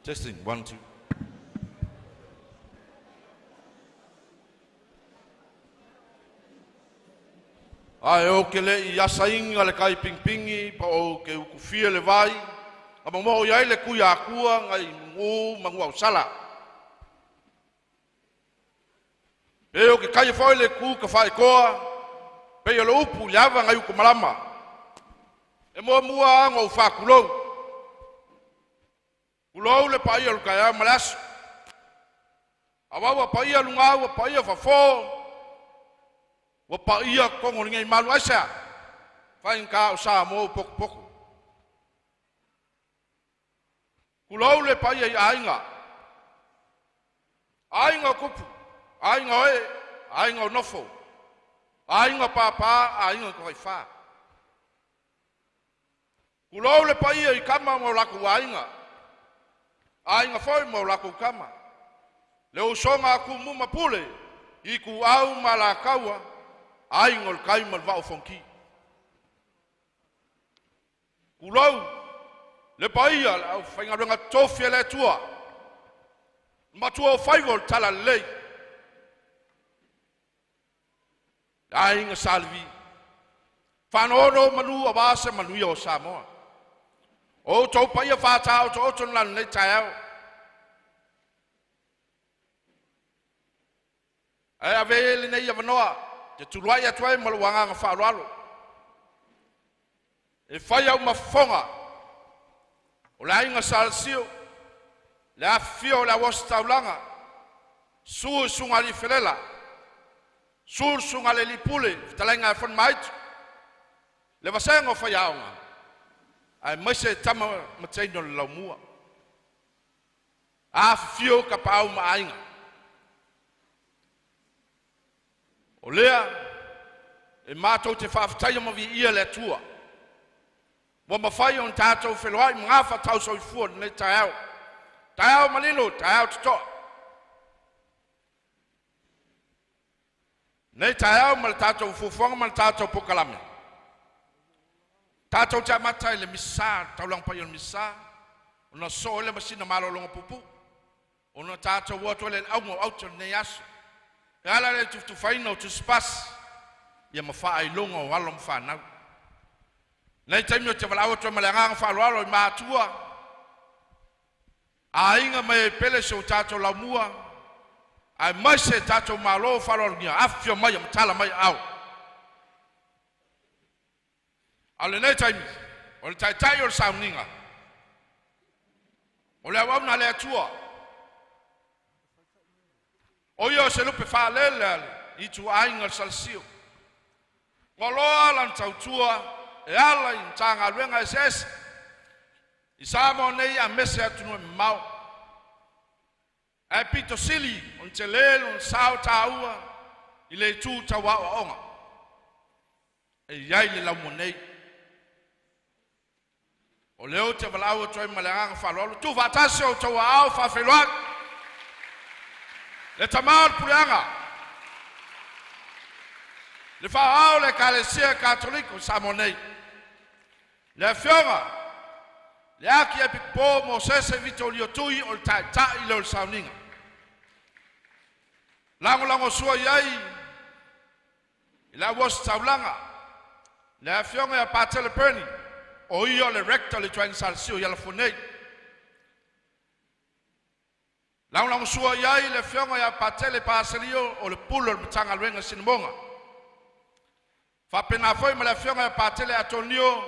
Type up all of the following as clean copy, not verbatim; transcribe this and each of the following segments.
Testing, 1, 2. Ai o ke le i asainga le kai pingpingi pa o ke ukufia le vai. Ama mo ia le kuia akua ngai ngu mangua usala. E o ke kai foi le ku ka fai koa. Pe o le upu lava ngai uku malama. E mo mua ngo fa kulou. Kulou le pa ia lu kai malas. Awa pa ia lunga pa ia fa fo. Wa pa ia kongo ngai malu asa. Fain ka usa mo pok pok. Kulou le pa ia ainga. Ainga kupu. Ainga oe. Ainga nofo. Ainga papa, ainga ko fa. Kulou le pa ia I kama mo laku ainga. Ainga foi mo laku kama. Le usonga ku muma pule. Iku au malakaua. Ainga o kai mal va fonki. Kulou le pa ia au fainga renga tofia le tua. Matua o faigol tala lei. Ainga salvi. Whanoro manu abase manu o Samoa. O tau pa ia whatau to oton lan le taiao. Ai avele nei avanoa. Te tuluai atuai maluanga nga whaaralo. E whai au mafonga. O la inga salsio. Le afio la wastaulanga. Suu sunga li felela. Sur sunga le lipule. Fitalenga e fon maitu. Le vasenga o whai aonga. Ai maise tama mateino le laumua. Afio ka pau maainga. O lea, e mātou te whaafatai ma vi ia le tua. Wa mawhai on tātou wheloai, mga whatau soi fua ne taiao. Taiao malilo, taiao tutoa. Ne taiao ma le tātou fufuanga ma le tātou pokalame. Tātou te amatai le misa, taulang pa yon misa. Ona so le masina malolonga pupu. Ona tātou watu le aungo auto ne yasu. E ala le tu faino tu spas. Ia mawha longa o walo mwha nau. Nei taimio te walawa tua malanganga whaaloalo I mātua. A inga mai pele so tātou laumua. Ai mai se tātou malo whaaloalo ngia. Afio mai matala mai au. Ale nei taimio. O le taitai o le sauninga. O le awamna le atua. O ia se lupe whaalele I tu ainga salsio. Ngoloa lan tautua e ala I tanga luenga SS. I samo nei a mese atunu e mau. E pito sili on te lelo on sao taua I le tu tawa o onga. E iai le lau monei. O leo te walau toi malanga whalolo. Tu vatasio tawa au whawheloak. Le tamar puleanga. Le whaau le kalesia katoliko samonei. Le fionga. Le aki e pikpo mo sese vito liotui o le tai le o le sauninga. Lango sua iai. Le was taulanga. Le fionga ya patele perni. O iyo le rector le tuang salsio ya le fonei. Lango sua iai le fionga ya patele paselio o le pulo le mitanga luenga sinimonga. Whapena foi ma le fionga ya patele atonio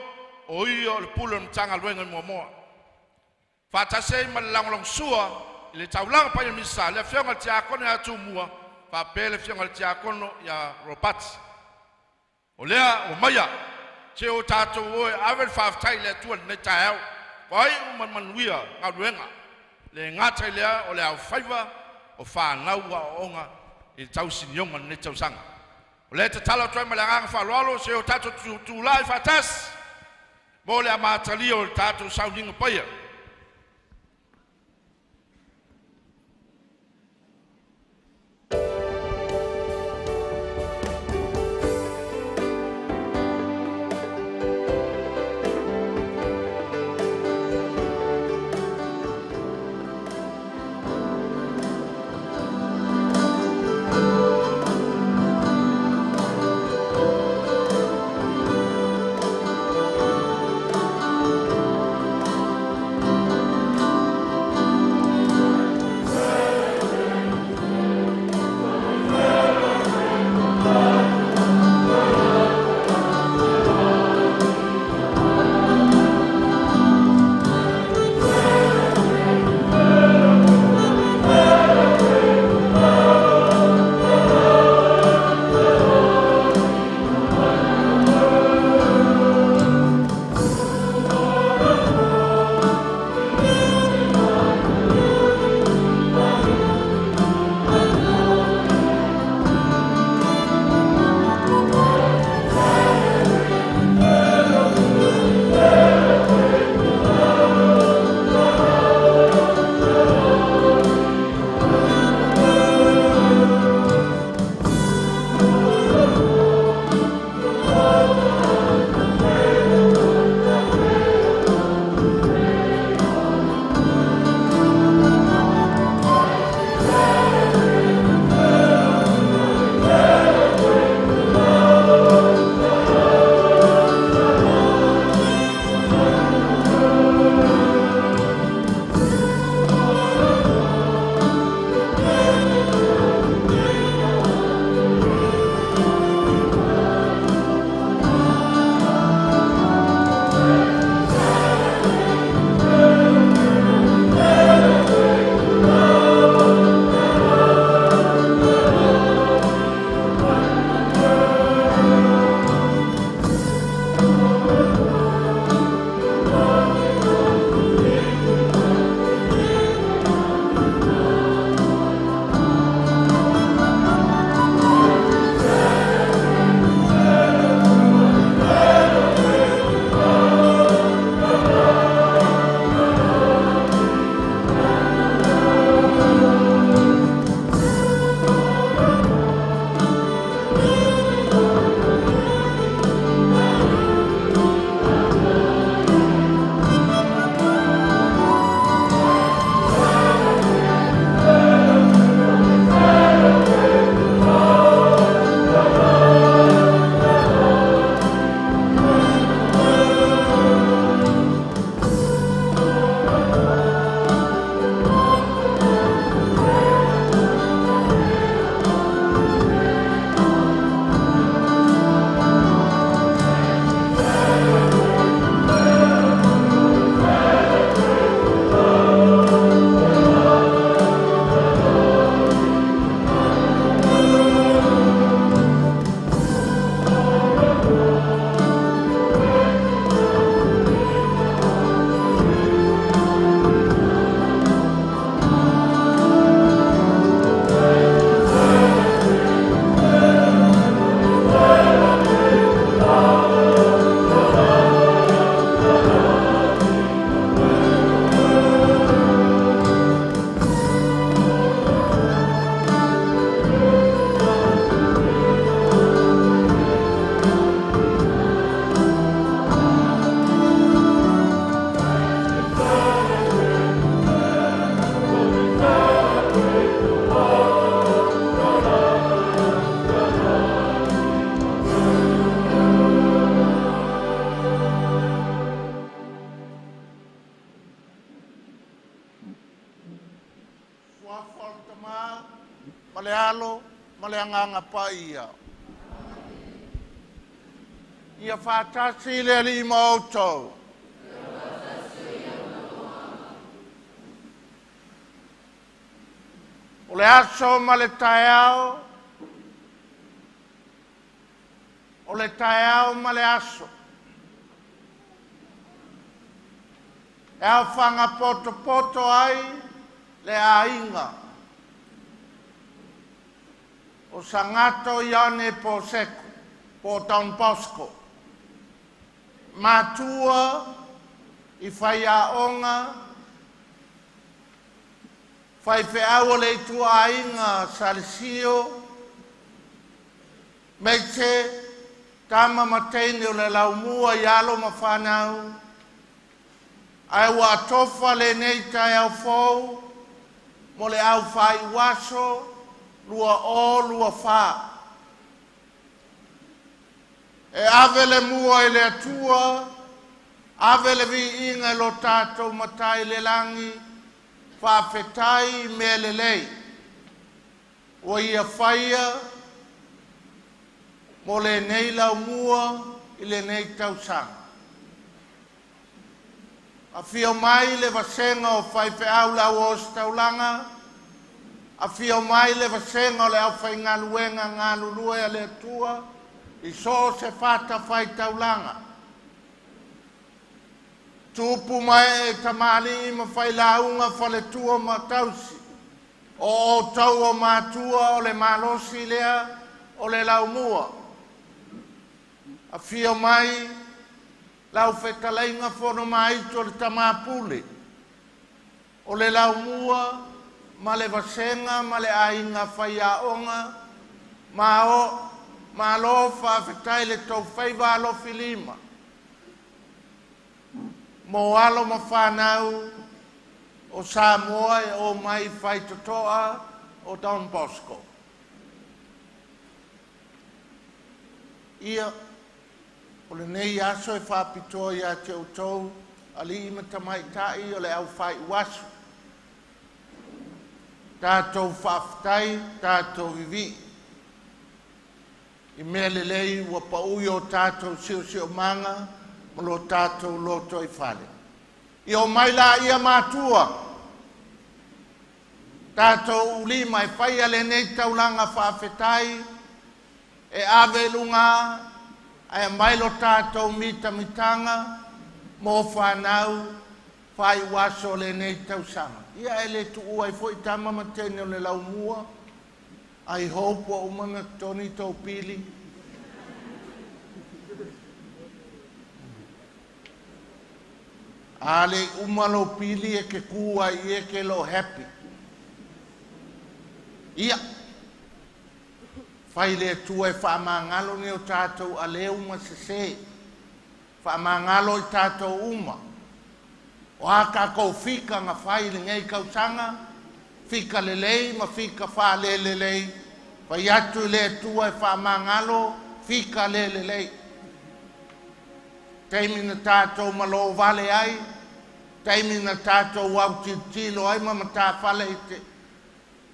o iyo le pulo le mitanga luenga momoa. Whatasei ma le lango sua le taulanga pa ya misa le fionga te akono ya tumua. Whape le fionga te akono ya robati. O lea o maya. Che o tato oe avel whaftai le tua ne taeau. Wai manuia ngā luenga. Le ngata lea o le au whaiva o whanau o onga I tau sinionga ne tau sanga. O le te tala toi malanganga whaloalo se o tato tūlai whatas. Mo le a mātali o le tato sauninga paia. ma le anganga pa ia. Ia whātasi le ali ma outou. O le aso ma le taeao, o le taeao ma le aso. E au whanga poto poto ai le ainga. O sangato iane po seku, po Don Bosco. Matua i whai a onga, whai whi awa le tua ainga Salesio, mei te tama mateine o le laumua i alo ma whanau, ai wa atofa le nei tai au fau, mo le au whai waso, lua o lua wha. E ave le mua i le atua, ave le vi inga lo tātou matai le langi, whawhetai me le lei. O ia whaia, mo le nei lau mua i le nei tausanga. A fio mai le vasenga o whaiwhe au lau o staulanga, a fio mai le vasenga o le au whai ngaluenga ngalulue a le atua, i so se fata whai taulanga. Tupu mai e tamali ima whai launga whale tua ma tausi, o tau o mātua o le malosi lea o le laumua. A fio mai lau whetalainga whono mai to le tamapule, o le laumua ma le vasenga ma le ainga whai a onga, ma lo whawhetai le tau whaiva alo filima. Mo alo ma whanau o Samoa e o mai whai totoa o Don Bosco. Ia, o le nei aso e whapitoa ia te utou, ali ima tamai tai o le au whai wasu. Tātou whawhetai, tātou vivi. I mea le lei ua paui o tātou sio manga, mo lo tātou loto i whale. I o mai la ia mātua. Tātou ulima e whai ale nei taulanga whawhetai, e ave lunga, e mai lo tātou mitanga, mo whanau, whai waso le nei tausanga. Ia e le tuu ai fo i tama matene o le laumua, ai hopo o umanga toni tau pili. Ale umalo pili e ke kua i e ke lo happy. Ia. Fai le tua e whaamangalo ni o tātou a leo ma se se. Whaamangalo i tātou uma. O haka kou fika nga whai le ngei kautanga, fika le lei ma fika wha le lei. Wai atu le tua e whaamangalo, fika le lei. Taimina tātou malo vale ai, taimina tātou wau tilo ai ma mata whale i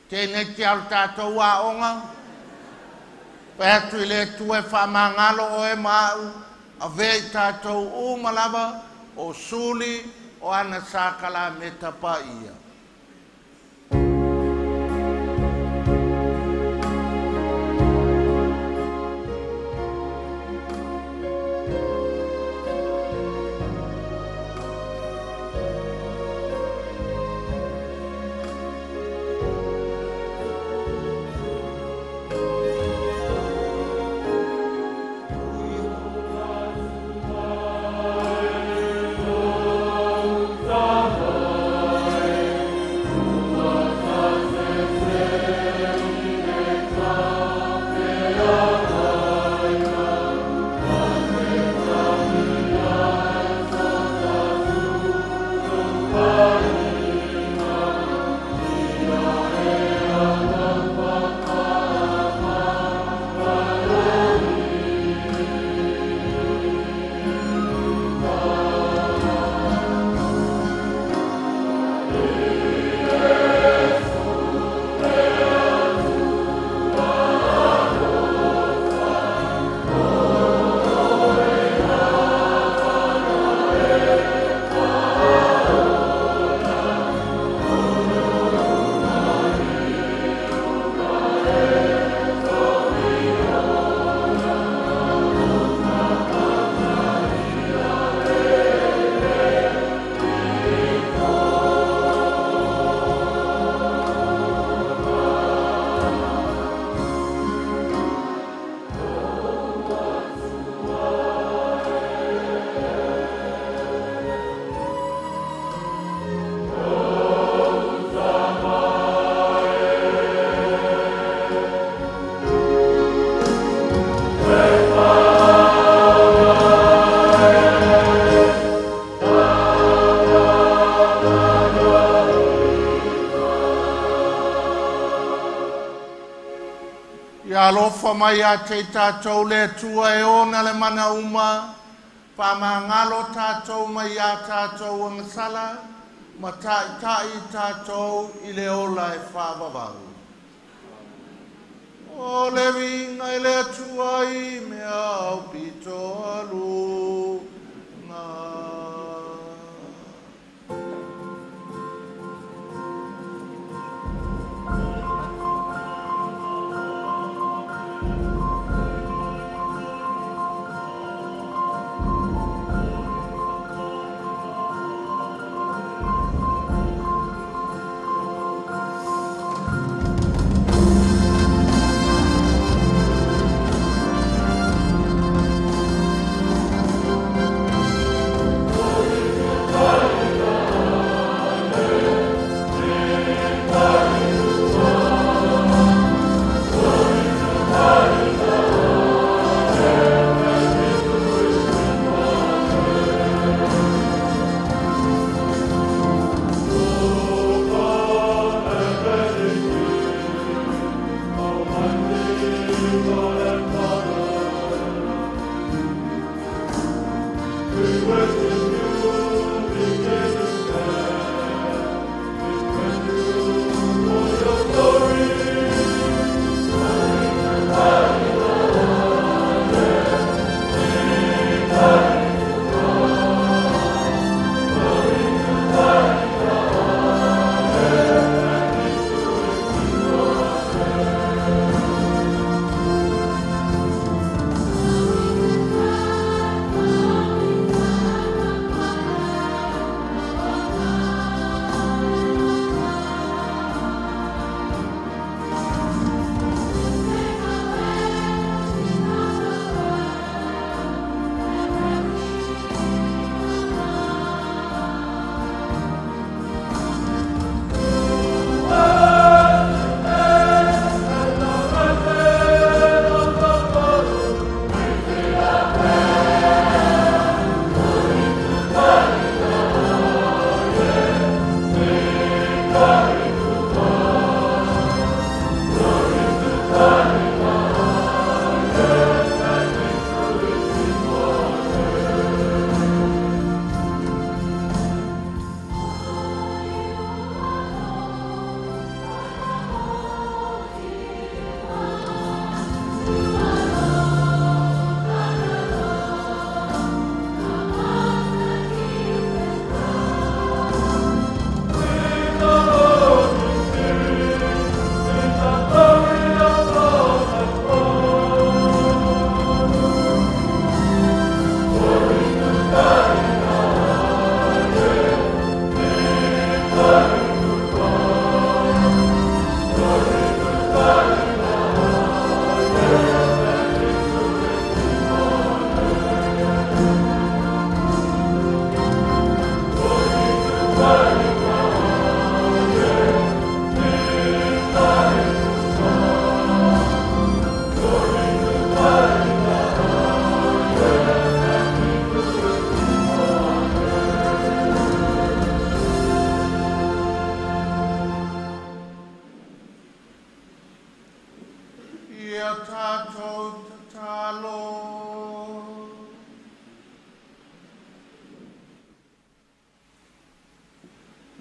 te neti al tātou wa onga. Pai atu i le tua e whaamangalo o e mau, a vei tātou o malava, o suli, o ana sākala me tapa ia. Ia alofa mai a te tātou le tua e ona le mana uma, pa mangalo tātou mai a tātou angasala, ma tai tātou i le ola e whāwawau. O le winga i le tua i mea au pito alu ngā.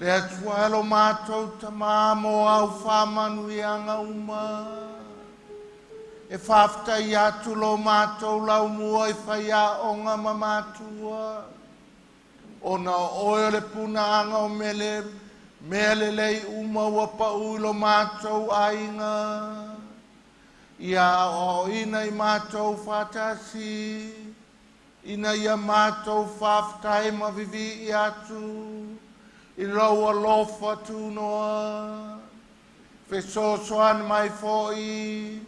Le atua lo mātou tamā mo au whamanuianga uma. E whaftai atu lo mātou lau mua i whaia onga ma mātua. O na oe le punaanga o mele lei uma wapa ui lo mātou ainga. Ia o ina I mātou whatasi. Ina ia mātou whaftai ma vivi I atu. I raua lofa tūnoa, whesosoan mai fōi,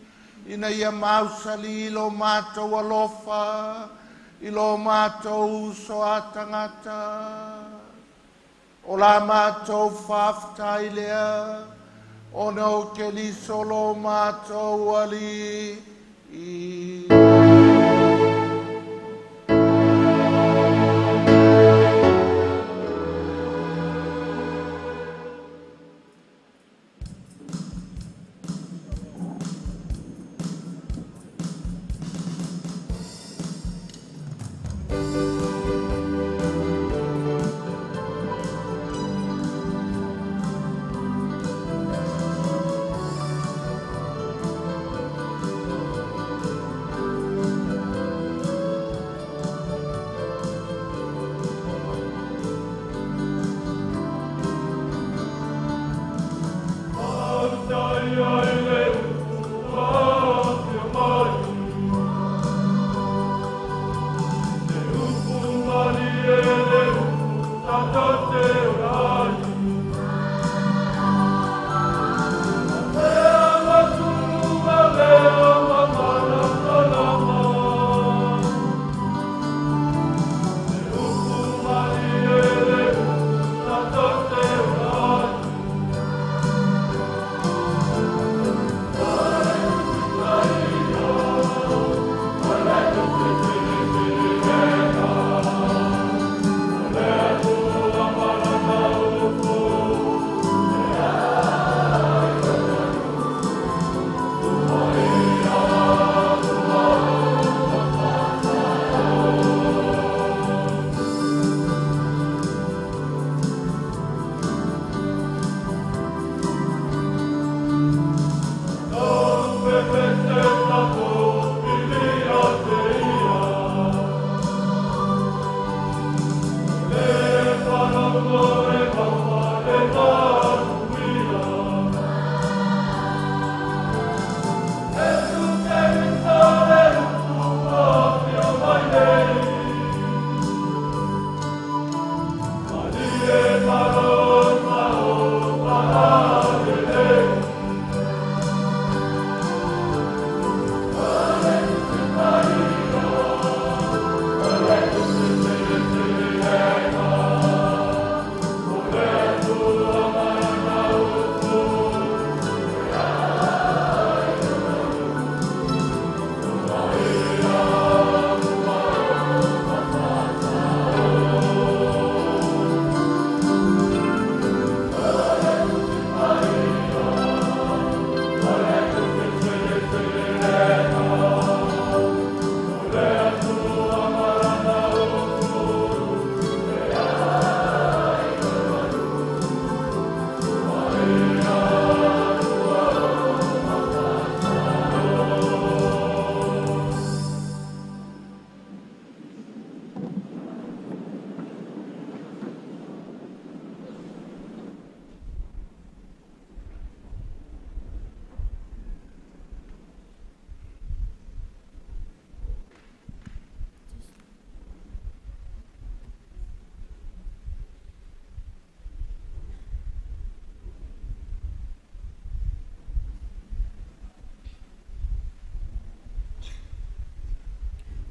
ina ia mausali I lo mātou alofa, I lo mātou uso a tangata. O la mātou whaftai lea, o nau ke liso lo mātou ali I.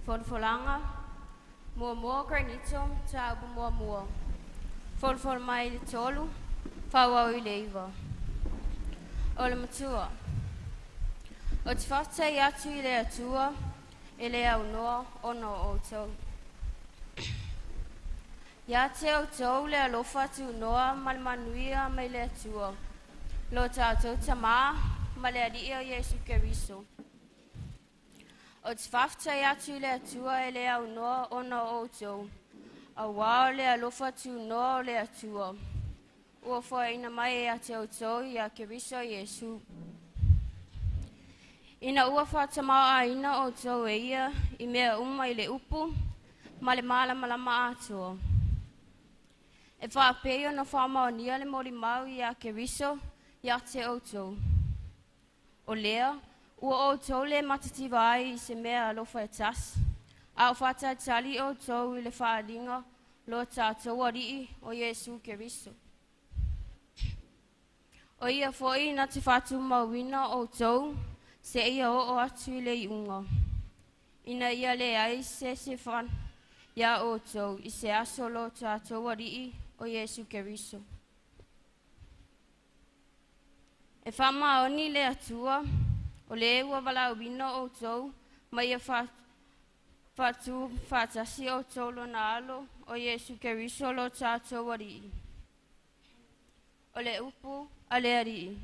Folfolanga, mua granitum, tabu mua. Folfol mai le tolu, whawau I leiva. O le matua. O te whafta I atu I le atua, e le au noa ono o tau. Ia te au tau le alofa tu noa malmanuia mai le atua. Lo tātou tamaa, ma le alia Iesu Keriso. O te whafta I atu le atua e le au noa ono o tau. A wao le alofa tu noa o le atua. Ua wha ina mai e a te au tau I a Keriso Iesu. Ina ua wha tamaa a ina o tau e ia I mea I le upu, ma le malama atua. E wha peo na wha maonia le mori mau I a Keriso I a te au tau. O lea, ua o tau le matatiwa ai I se mea alofa e tas. A o whata tali o tau I le whaalinga lo tātou arii o Iesu Keriso. O ia foi na te whatu mawina o tau, se ia o atu I le iunga. Ina ia le ai se whan, ia o tau I se aso lo tātou arii o Iesu Keriso. E whama oni le atua, o le ua walau wina o tau, mai ia whatu whatasi o tau lo na alo o Iesu Keriso lo tātou arii. O le upu a le arii.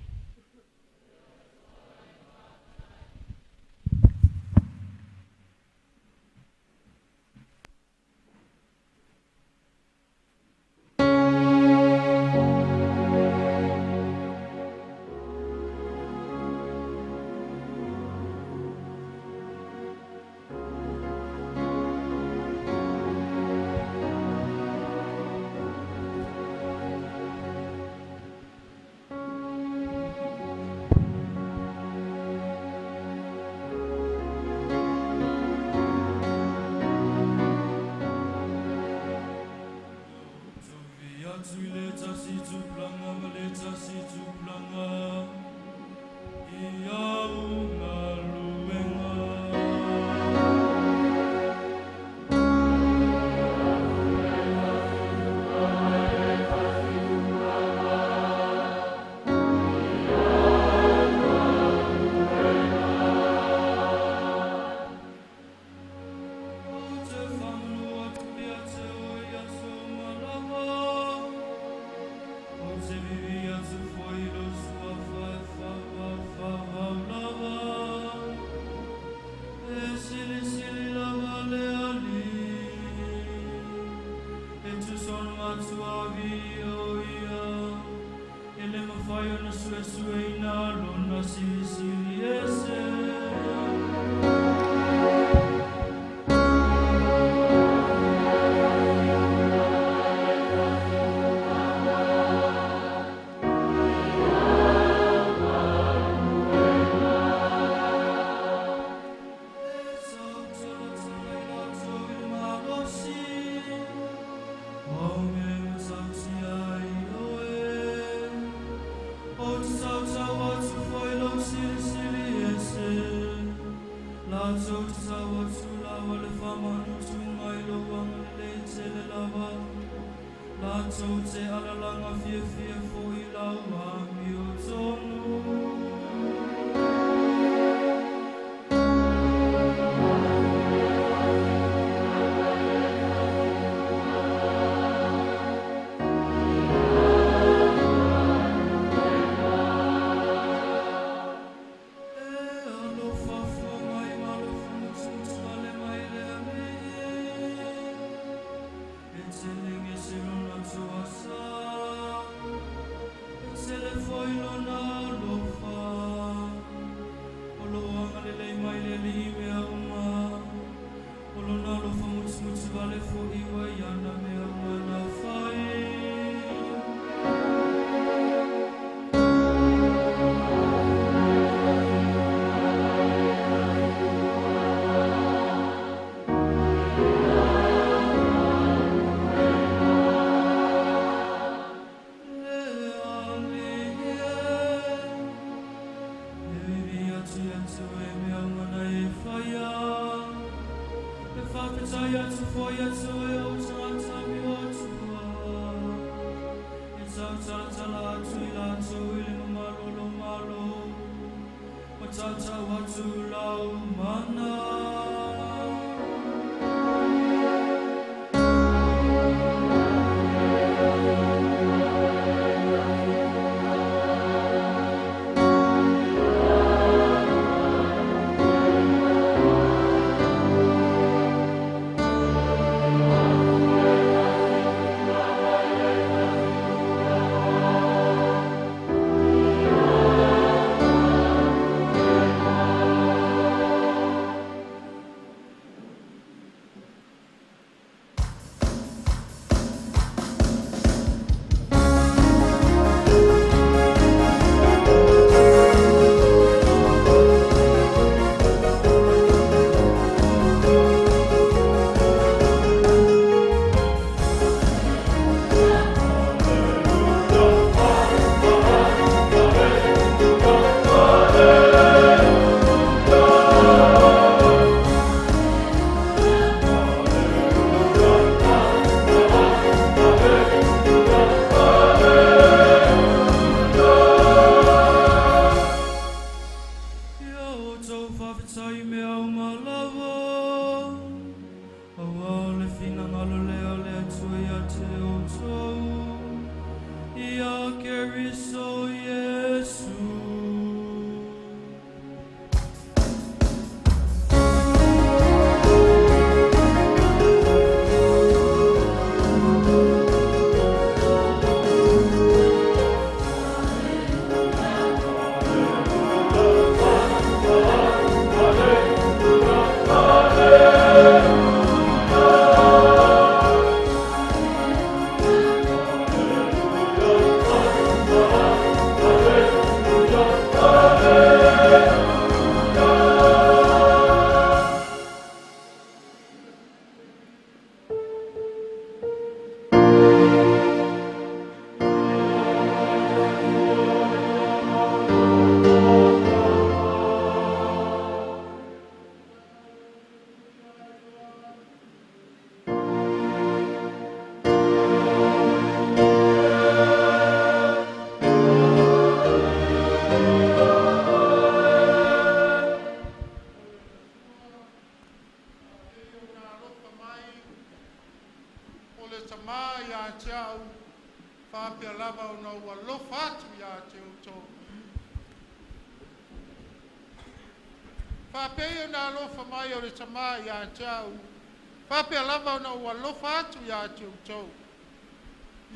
Foi no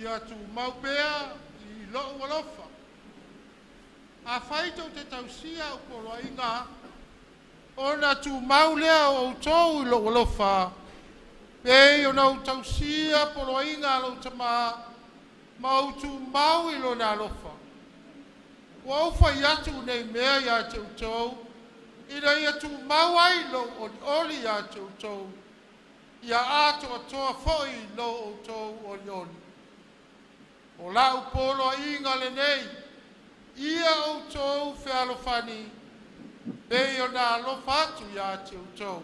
Ia tu maupea I lo walofa. A whaito te tausia o koroa inga. Ona tu maulea o tau I lo walofa. Pei ona o tausia poroa inga lo tama. Mau tu mau I lo na lofa. Wa ufa yatu nei mea ya te utau. Ina ia tu mau ai lo o oli ya te utau. Ia ato atoa foi lo o tau o lioni. O lau polo inga le nei. Ia o tau whealofani. Pei o na alofa atu ia te utau.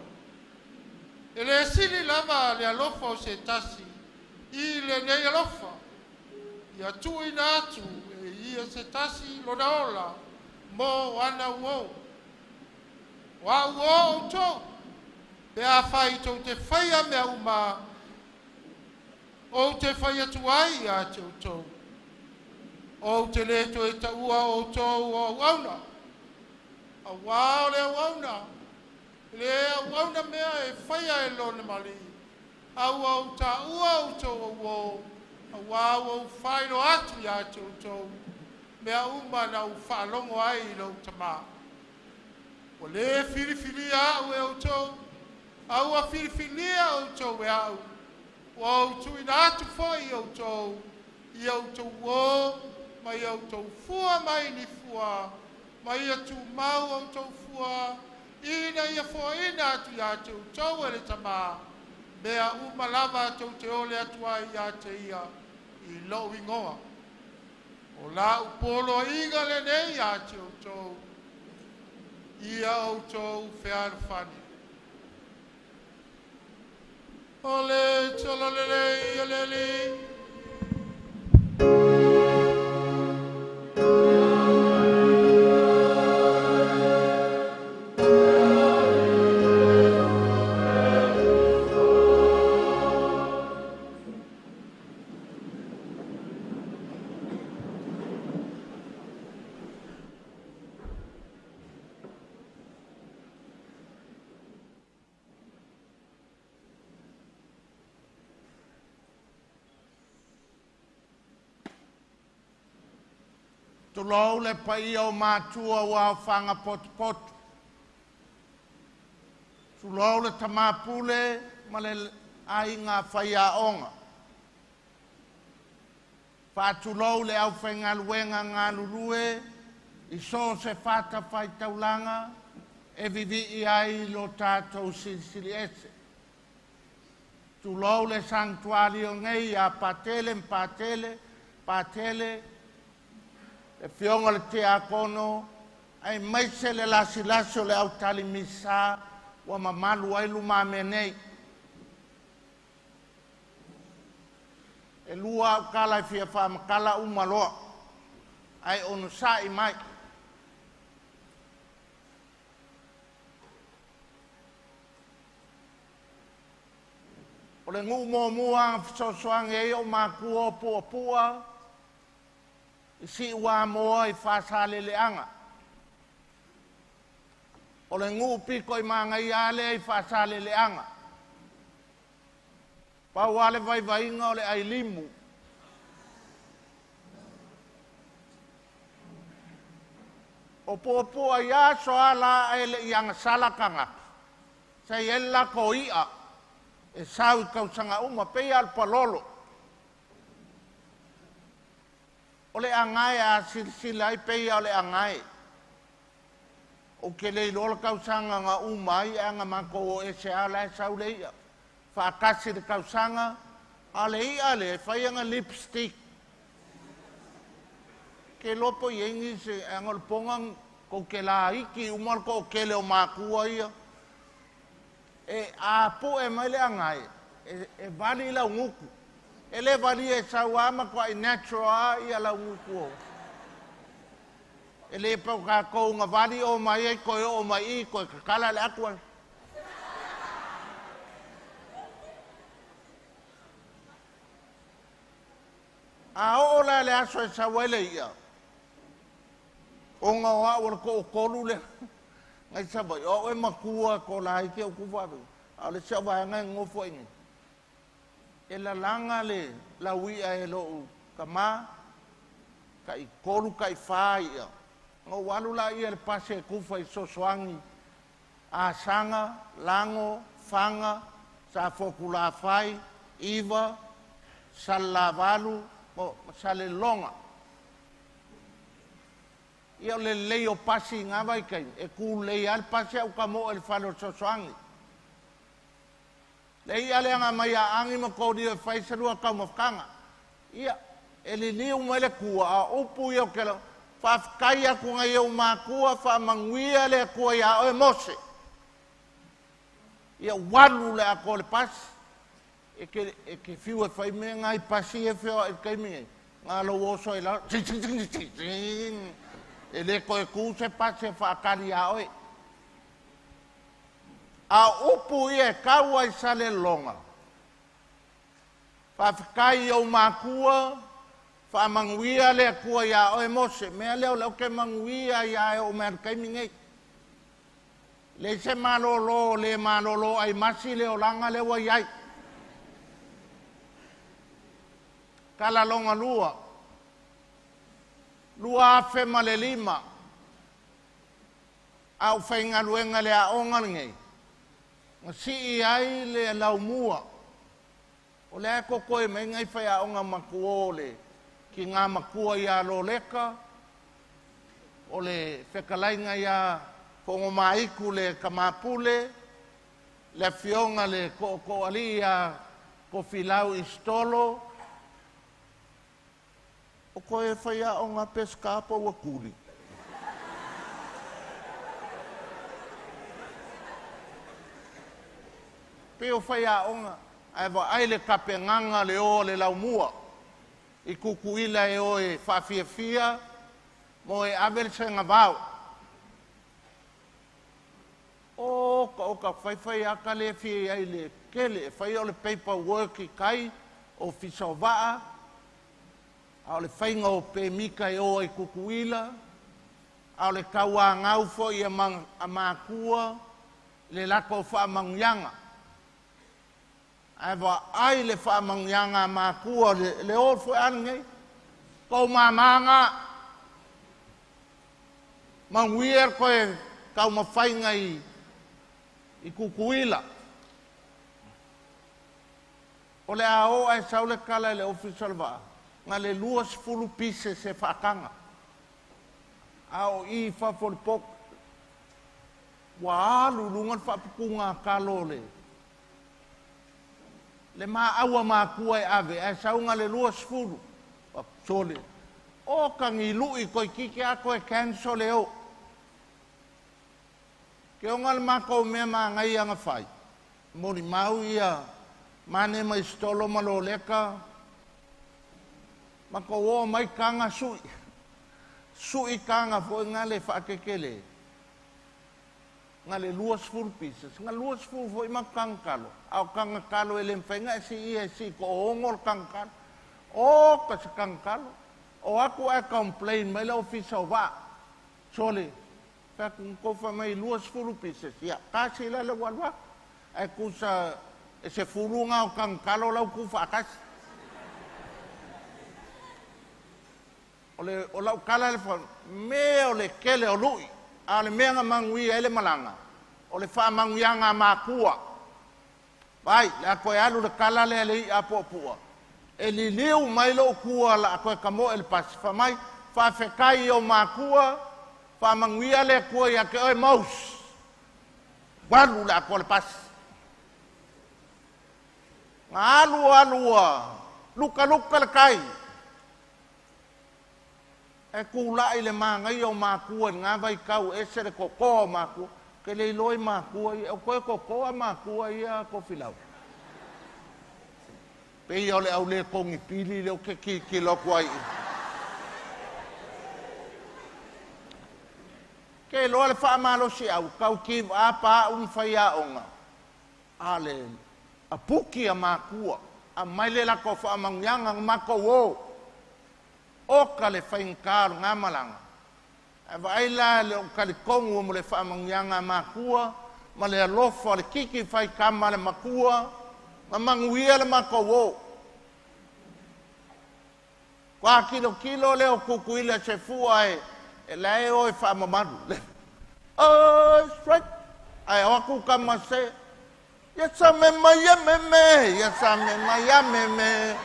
E le sili lava le alofa o se tasi. I le nei alofa. Ia tui na atu e ia se tasi lo na ola. Mo ana uo. Wa uo o tau. Pe a whai tau te whaia mea uma. O te whaia tuai a te utau. O te leto e taua o tau o auna. A wao le auna. Le auna mea e whaia e lona mali. Au au ta ua o tau o wo. A wao o whaino atu a te utau. Mea uma na u whaalongo ai I lo tama. O le whiriwhiri au e o tau. Au a whiriwhiria o tau e au. O tui na atu foi o tau. I au tau o. Mai au tau fua mai ni fua. Mai atu mau au tau fua. Ina ia fua ina atu ia te o tau e le tama. Mea umalava tau te ole atu ai ia te ia. I lo ingoa. O la upolo inga le nei ia te o tau. Ia o tau whearwhani. Ole chalolele yaleli. Tulau le pai o mātua wa whanga pot. Tulau le tamapule ma le ai ngā whaia onga. Whātulau le au whainga luenga ngā lurue, I so se whata whai taulanga, e vivi I ai lo tātou silisili ese. Tulau le sanctuari o ngei a patele, e fionga le te akono, ai maise le lasi le au tali misa, wa mamalu ai luma menei. E lua au kala I fia wha makala umaloa, ai onu sa I mai. O le ngu mua sosoange e o makua pua, I wa moa I whasale le anga. O le ngu piko I mangai ale I whasale le anga. Pau ale vai inga o le ai limu. O pua ia soa la e le ianga salakanga. Sei ella ko ia. E sau kausanga uma pei al palolo. O le angai a silsila I pei o le angai. O ke le lola kausanga nga umai a nga mako o e se ala e sau le ia. Whakasi le kausanga a le ia le whai anga lipstick. Ke lopo yengi se angol pongang ko ke la iki umal ko ke le o makua ia. E a po e mai le angai. E vali la nguku. E le vali e sawama ko I natural I ala nguku. E le pau ka kou nga vali o mai e koe o mai I koe kakala le akua. A o la le aso e sawele ia. O nga wa ur ko kolu le. Ngai sabai o e makua ko la I ke o kuwaru. A le sawa ngai ngofo ingi. E la langa le la wia e lo kama ka I kolu ka I whai ia. Ngo walu la ia le pase e kufa I sosoangi. A sanga, lango, fanga, sa foku la whai, iwa, salavalu, sale longa. Ia le leo pasi ngā vai kai, e ku lei al pasi au ka mo el whalo sosoangi. Lei ale anga mai a angi ma kodi e whaisarua kau mawkanga. Ia, e li liu mai le kua, a upu ia o ke la, whafkai aku ngai au mākua, whamanguia le kua ia o e mose. Ia walu le ako le pasi. E ke fiu e whai mea ngai pasi e whio e kaimi. Ngā lo oso e la, e le koe ku se pasi e whaakari a oe. A upu ia kaua I sale longa. Whawhikai au mākua, whamanguia le kua ia oe mose. Mea leo ke manguia ia e o mea kaimi ngei. Le se malolo, le malolo ai masi leo langa le wa iai. Kala longa lua. Lua afe ma le lima. Au whainga luenga le a onga ngei. Si I ai le laumua. O le a koko e mei ngai whai a onga makua le. Ki ngā makua ia lo leka. O le whekalainga ia kongo maiku le kamapule. Le fionga le ko ali ia ko filau istolo. O koe whai a onga peskapo wakuri. Peo whai a onga. Ai wa ai le kapenganga le o le laumua. I kukuila e o e whawhiawhia mo e abel senga vau. O ka whaiwhai aka le whia ai le kele e whai o le paperwork i kai o fisau waa. A o le whainga o pe mika e o e kukuila. A o le kaua ngaufo i a mākua le lako whaamangyanga. Ai wa ai le whaamangyanga mākua le o fwe ange. Kau mamanga. Manguier koe kau mawhainga i kukuila. O le ao ai saule kala le official wa. Nga le luas fulu pise se whaakanga. Ao i whawhoripok. Wa alu lungan whapukunga kalo le. Le maa awa maa kua e ave. Ai saunga le luas fulu. Sole. O kangi lui koi kiki a koe cancel e o. Ke o ngal mako mea maa ngai anga whai. Mori mau ia. Mane mai stolo malo leka. Mako o mai kanga sui. Sui kanga fo ngale whakekele. Ngale luas full pieces. Nga luas full fo ima kangkalo. Au kanga kalo e lemwhenga e si ia si ko ongol kangkalo. O kasi kangkalo. O aku e complain mai la ofisa o wa. Sole. Kung kofa mai luas full pieces. Ya, kasi la le walwa. E kusa e se furunga o kangkalo lau kufa akasi. O lau kala le fon. Me o le kele o lui. A le mea mangui e le malanga. O le wha manguianga mākua. Vai, le a koe alu le kala le alei a popua. E li liu mai lo kua la a koe kamo e le pasi. Wha mai, wha whekai o mākua, wha manguia le kua i a ke oe maus. Walu le a koe le pasi. Ngā alua, luka le kai. E kūlai le māngai o mākua, ngā vai kau e se le koko o mākua, ke le iloi mākua, o koe koko a mākua i a kofilau. Pei o le au le kongi pili le o ke ki loko ai. Ke loa le wha malo si au, kau ki a pā un whai a onga. A le, a puki a mākua, a mai le lako wha mangyanga mako o. Oka le whainkaro ngā malanga. E waila le o kalikongu mo le whaamangyanga mākua, ma le alofa le kiki whai kama le makua, ma manguia le makawo. Kwa kilo le o kukuila se fua e lae o e whaamamadu. Oh, straight. Ai oaku kama se, yasa me maya me, yasa me maya me.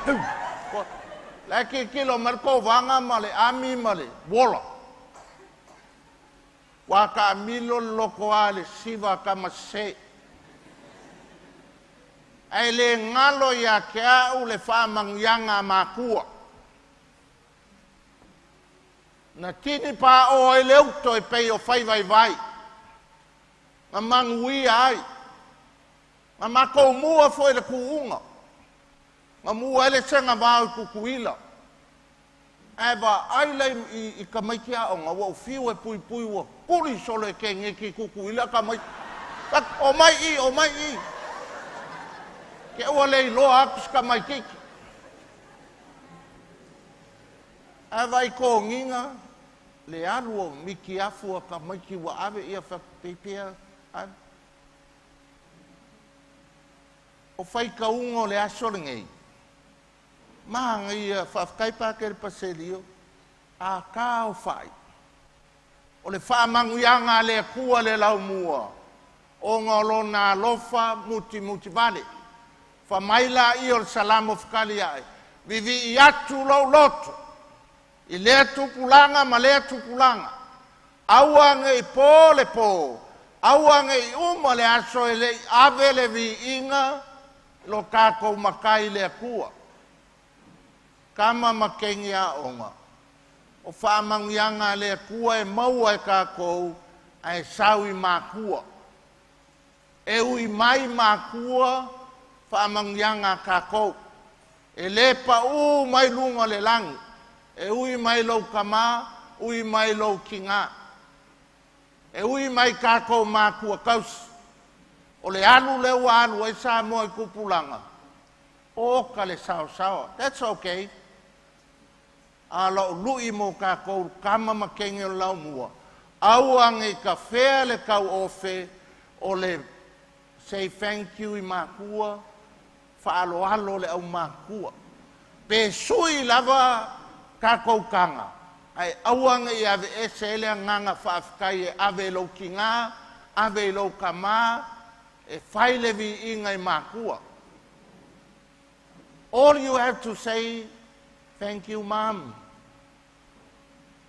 Laki kilo marko vanga male ami male wola. Waka milo loko ale siva kama se. Ai le ngalo ya kia u le whamangyanga mākua. Na tini pa o e leuto e pei o whai vai. Ma mangui ai. Ma mako mua foi le kuunga. Ma mua ele senga vau kukuila. Eba ailei i kamaiki a onga wa fiu e pui wa. Puli solo e kenge ki kukuila kamaiki. O mai i. Ke ua lei loa apis kamaiki. Eba i ko nginga. Le alu o miki afu a kamaiki wa ave ia whakipipia. O whai kaungo le asore ngei. Mahanga ia whafkaipa ke le paselio, a kā o whai. O le whaamanguianga le kua le lau mua, o ngolo nā lofa muti vale. Whamaila i o le salamo whakali ai, vivi i atu lau loto, i lea tupulanga ma lea tupulanga. Auanga i pō le pō, auanga i uma le aso e le ave le vi inga, lo kākou makai le kua. Kama makengi a onga. O whaamangianga le kua e maua e kākou a e saui mākua. E ui mai mākua whaamangianga kākou. E le pa u mai lunga le langi. E ui mai lau kama, ui mai lau kinga. E ui mai kākou mākua kausi. O le alu leo alu e sa mo e kupulanga. O ka le sao sao. That's okay. A lau lui mo kākou kama makenge o lau mua. Au ange ka whea le kau ofe o le say thank you I mākua. Whaalo alo le au mākua. Pe sui lava kākou kanga. Ai auanga I ave ese ele nganga whaafkai e ave lau ki ngā, ave lau kama, e whailevi I ngai mākua. All you have to say, thank you mom.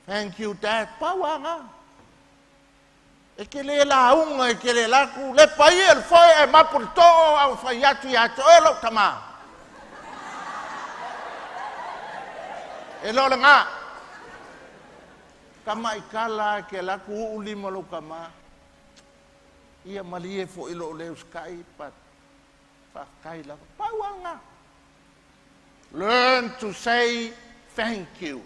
Thank you dad. Pawanga. E ke le la unga, e ke le laku, le pai e whai e mapurto au whai atu e lau tama. E lo le ngā. Kama I kala ke laku ulima lo kama. Ia malie fo ilo leo skai pat. Whakai la. Pawanga. Learn to say thank you.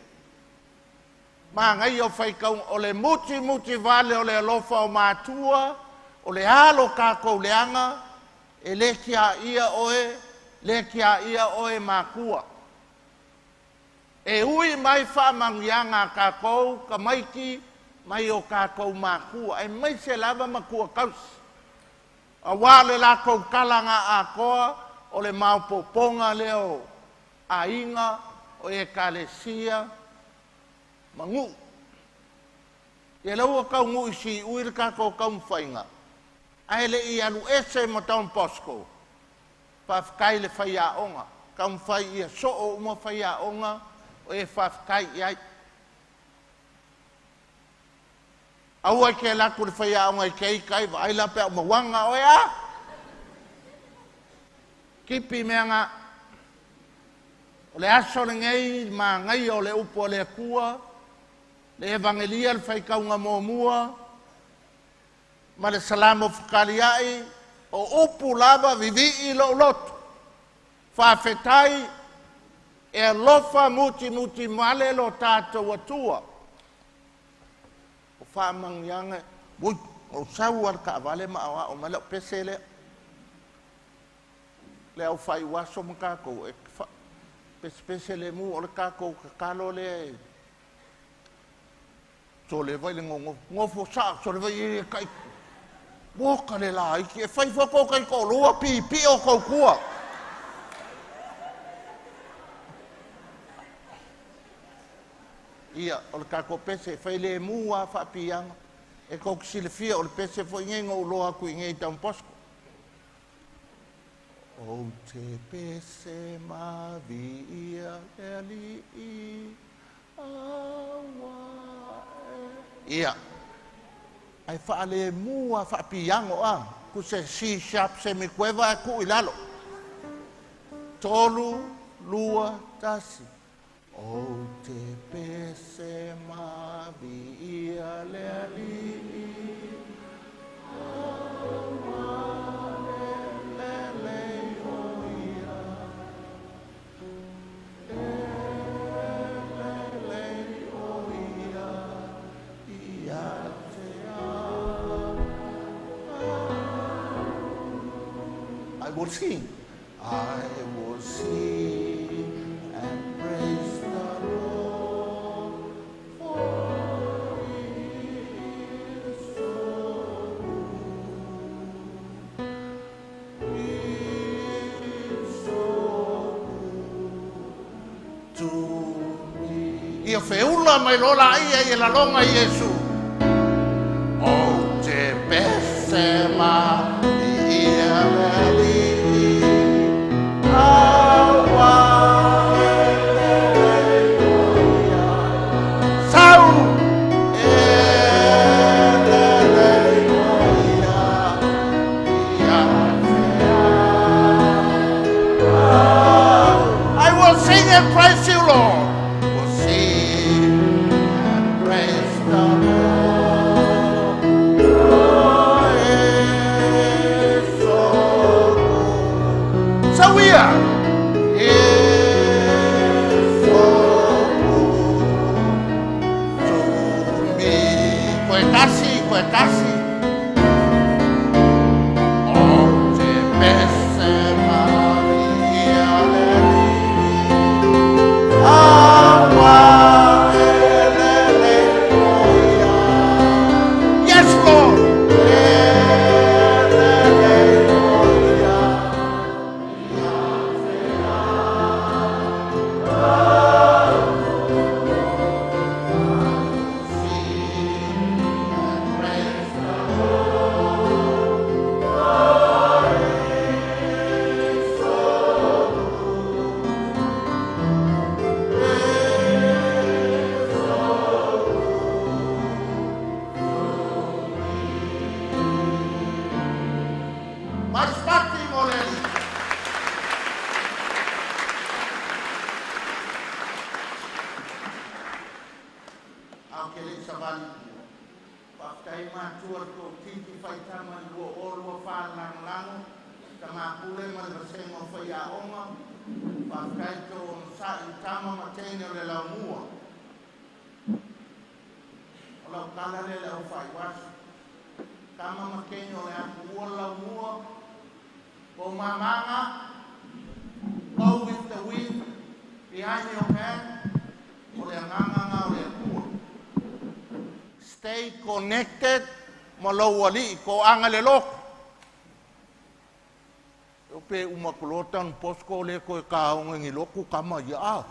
Ma ngai o whaikau o le muti vale o le alofa o mātua, o le alo kākou leanga, e le kia ia oe mākua. E ui mai whaamangianga kākou, ka maiki, mai o kākou mākua, e mai se lava makua kausi. A wale lākou kalanga a koa, o le maupoponga leo, a inga, o e kalesia, mangu. E laua kau ngu isi uir kākou kau mwhainga. Aile I alu ese mo taun posko. Whafkai le whaia onga. Kau mwhai ia soo uma whaia onga. O e whafkai iai. Aua ke laku le whaia onga I kei kai. Aila pe o mawanga o ea. Kipi mea ngā. O le aso le ngei ma ngai o le upo le kua. Le evangelia le whaikaunga mōmua. Ma le salamo whakaliai. O upu lava vivi I lo lotu. Whawhetai. E lofa muti male lo tātou atua. O whamangianga. Ui, o sau ar ka vale ma awa o malao pese le. Le au whai waso makako. E pese le mu o le kako kakalo le. So le vai le ngofo sa, so le vai I kai. Boka le la, I ke whai whako kai ko lua pi o kau kua. Ia, o le kako pese, whai le mua whapianga. E kou kisile fia, o le pese fo ingenga o loa ku ingei taun posko. O te pese mavi ia e li I awa e. Ia. Ai whaale mua whapiango a. Ku se C-sharp se mi kueva e ku ilalo. Tolu, lua, tasi. O te pese mavi ia le li I awa. I will sing. I will sing and praise the Lord, for He is so good. He is so good to me. Ia feula mai lola ia la longa Yesu. O te pesema ia veli. Praise you, Lord. We'll sing and praise the Lord. Oh, yeah. Maspati Morelli. Aukele sabali. Pakai matur ko titi faitama dua orwa falang lang. Kama pule man bersengo faya oma. Pakai to sa itama matene le la mua. Kalau kala le la fai was. Kama makenyo le aku la mua. O mamanga. Go with the wind behind your hand. Ole nganga ole aku. Stay connected. Malawali ko angalelok. Ope umakulotan posko le ko kaong ngiloku kama ya.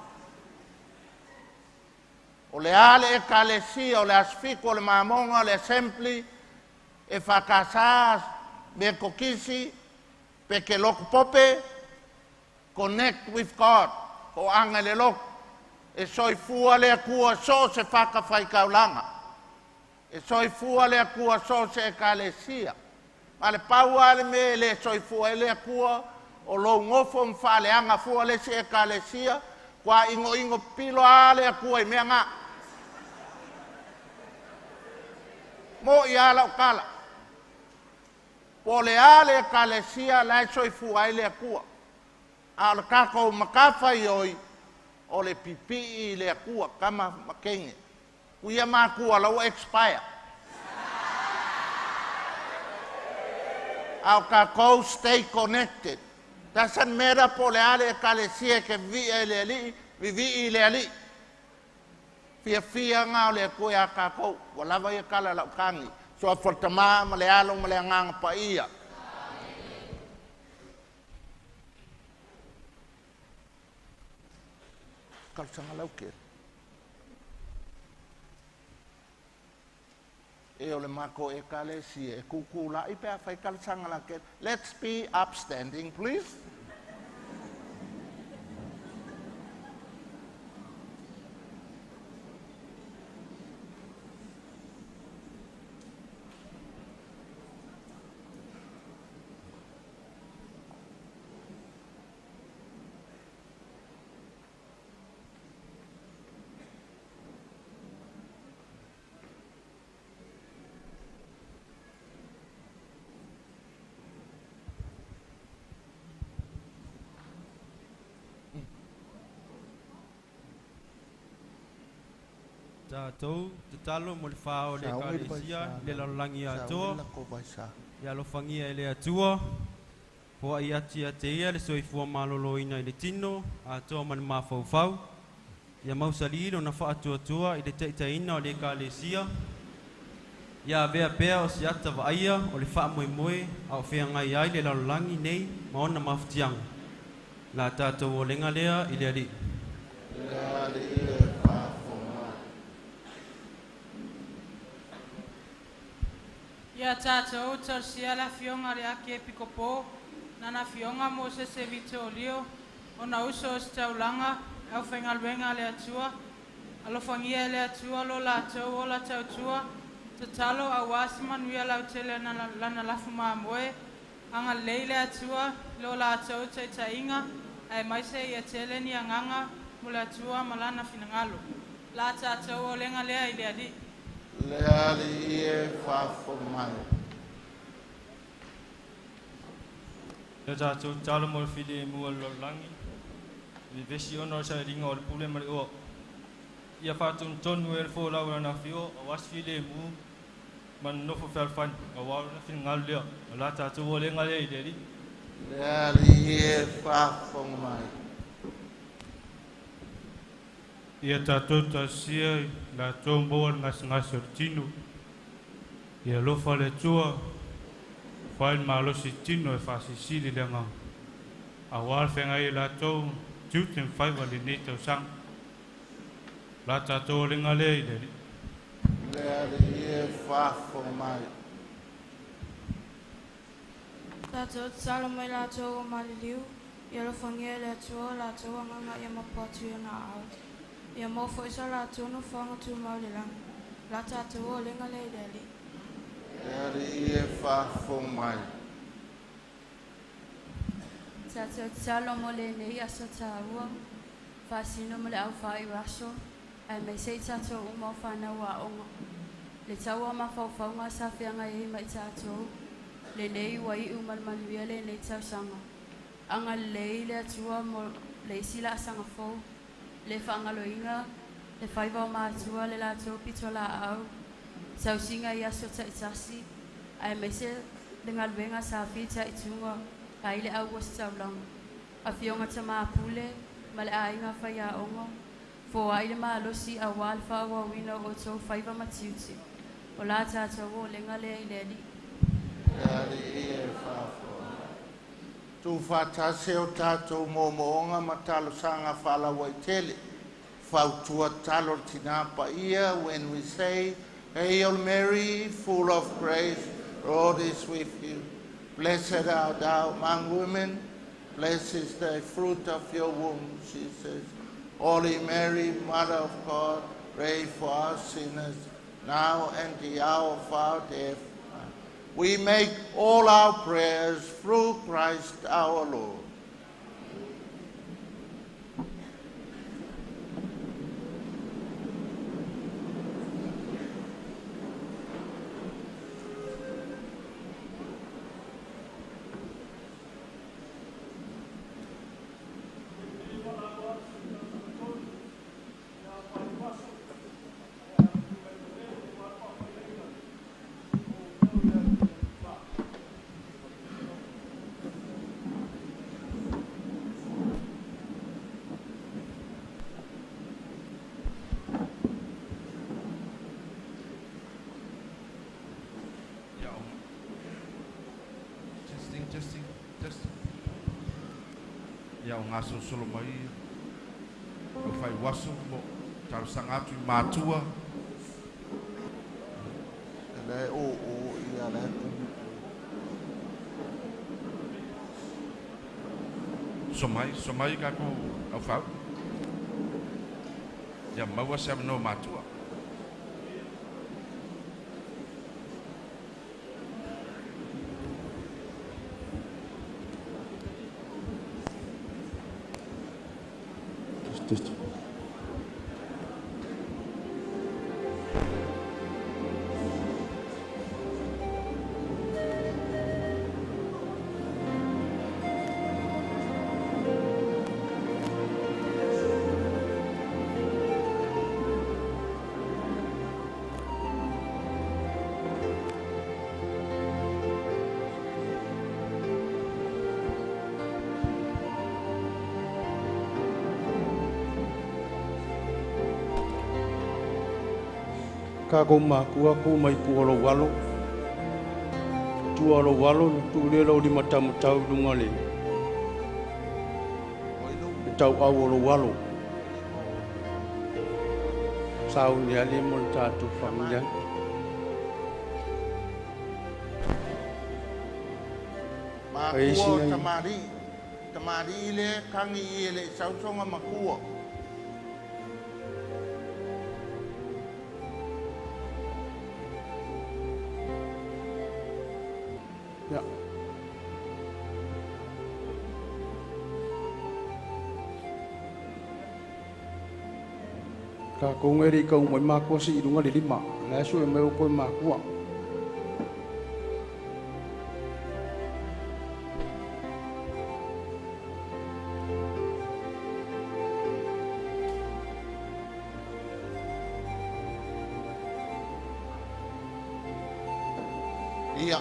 Ole ale ekalesi ole asfiko ole mamonga ole assembly e fakasas be kokisi pe ke lok pope connect with God ko angalelok e soi fua le kua so se faka fai kaulanga e soi fua le kua so se ekalesia ale paua le me le soi fua le kua o lo ngofo mfale anga fua le se ekalesia kwa ingo pilo ale kua me nga mo ya la kala pole ale ekalesia la soi fua le kua al kako makafa yoi ole pipi le kua kama makenge kuya makua lo expire au kako stay connected doesn't matter pole ale ekalesia ke vi ele ali fia nga le kuya kako wala va kala la kangi so fortama malealo maleangang pa iya kalsanga lauke e ole mako e kalesia e kukula i pe fai kalsanga lauke. Let's be upstanding please. Tatou te talo mo le fao le kalesia le lalangi atua ya lo fangia ele atua po ai ati atea le soifua maloloina i le tino atua ma le mafaufau ia mausali lona faatuatua i le taʻitaina o le kalesia ia avea pea o se ata vaaia o le faamoemoe a o feagai ai le lalolagi nei ma ona mafutiaga la tatou olega lea i le alii Ia tātou tarsia la fionga le ake pikopo, nana fionga mo se vite o lio, o na uso o staulanga, au whengalwenga le atua, alo fangia le atua lo la tau o la tautua, te talo a wasi manuia lau tele lana lafu maamoe, anga leile atua, lo la tau te tainga, ai maise ia tele ni anganga, mo le atua malana finangalo. La tātou o lenga lea i le ali. Le ali e whawhomai. Le tātou talo mo le while e mua lolangi. Le vesi ono sa ringa o le pule mare o. Ia whātun tonu e le fōlau na whio, a was while e mua. Man nofo whaalwhani, a wāru na whina ngalu lea. La tātou o lenga lea i le ali. Le ali e whawhomai. Ia tātou tasia la tōmboa ngas o tino. Ia lofa le tua, whae malosi tino e whasisiri le ngā. A wār whenga i la tō, tūten whaiwa le nei tau sang. La tātou ringa le i le. Le ali e whawhomai. Tātou salamai la tō o maliliu, ia lo whangia le tua la tō anganga ia mapatu na au. Ia mofo isa la tunu whanga tu maulilang. La tātou o lenga le deli. Le ali e whawhomai. Tato talo mo le nei aso taua. Fasino mo le au fai raso. Ai mai sei tato umo whana wa onga. Le taua mawhauwhaunga sa whianga e mai tato. Le nei wa i umalmanuia le nei tausanga. Anga lei le atua mo le sila asanga fo. Le whangaloinga. Le whaiva o maatua le la tōpito la au. Tausinga i aso ta itasi. Ai mai se le ngaluenga sa whita itunga. Ai le au was taulanga. A fionga ta maapule. Ma le ainga whaia ongo. Fo ai le maalosi a walfa wa wina o tō whaiva matiuti. O la tātou o lenga le i le li. Tu whatase o tātou mō moonga ma talo sanga whala wai tele. Whautua talo tinapa ia when we say, Hail Mary, full of grace, Lord is with you. Blessed art thou among women, blessed is the fruit of your womb, Jesus. Holy Mary, Mother of God, pray for us sinners, now and the hour of our death. We make all our prayers through Christ our Lord. Ya o ngaso solo mai o fai waso mo tau sangatu matua Le o ia le. somai ka ko au fau ya maua se no matua Ka ko makua ko mai puolo walo. Tualo walo tu le lo di mata matau dungale. Tau awolo walo. Sau ni ali mon tatu familia. Makua tamari le kangi le sausonga makua. Ya. Ka ko ngeri ka mo makua si dunga di lima. La su me ko makua. Ia.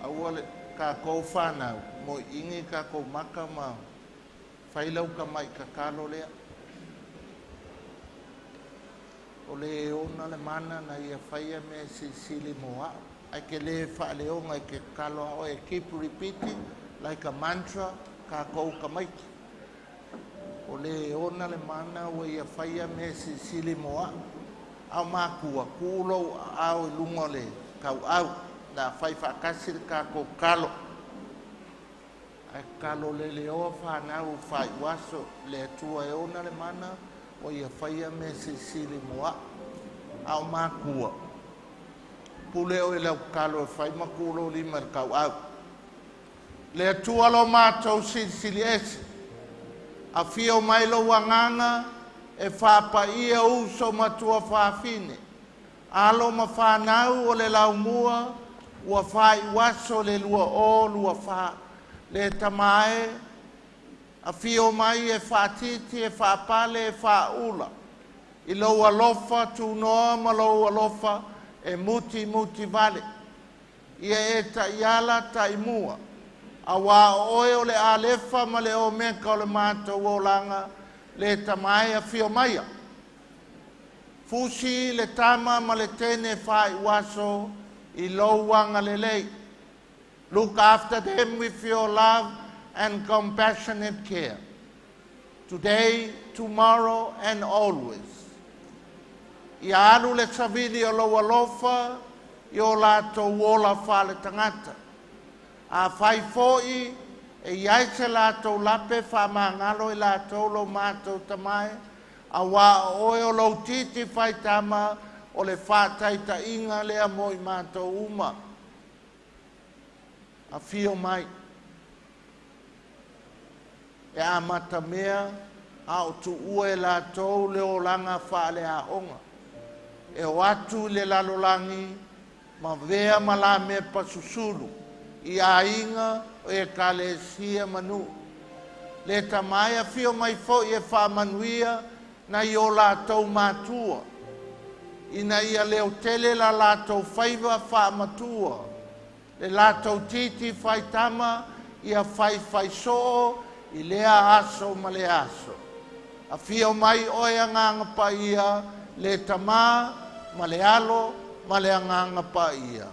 Awale ka ko whanau, mo ingi ka ko maka mau. Whailau ka mai ka kalo lea. O le ona le mana na ia whaia me sili moa. Ai ke le wha leonga ke kalo o e keep repeating like a mantra ka ko ka mai. O le ona le mana o ia whaia me sili moa. Au makua kulo au lungole kau au da fai fakasir ka ko kalo ai kalo le o fa na u fai waso le tua e ona le mana o ia fai me sili moa au makua pule o le kalo fai makulo li mar kau au le atua lo mātou silisili ese. A fio mai lo wanganga e whapaia uso matua whawhine. Alo ma whanau o le laumua, ua whai waso le lua o lua wha. Le tamae, a fio mai e whatiti e whapale e whaula. I lo alofa tu noa ma lo alofa e muti vale. Ia e ta iala ta imua. A wā oe o le alefa ma le o meka o le mātou o langa le tamae a fio maia. Fusi le tama ma le tene whai waso I lo wanga le lei. Look after them with your love and compassionate care. Today, tomorrow and always. Ia alu le savili o lo alofa I o lato wola whale tangata. A whai foi e iai se lato lape whamangalo I lato lo mātou tamai. A wā oe o lo titi whai tama o le whātai ta inga lea moi mātou uma. A fio mai. E a mata mea a o tu ue lato le o langa whale a onga. E o atu le lalolangi ma vea ma la me pasusulu. I a inga o e kale sia manu. Le tamai a fio mai fo I e whamanuia na I o latou mātua. Ina ia leo tele la latou whaiva whamatua. Le latou titi whaitama ia whai soo I lea aso ma le aso. A fio mai oe anganga pa ia le tamā ma le alo ma le anganga pa ia.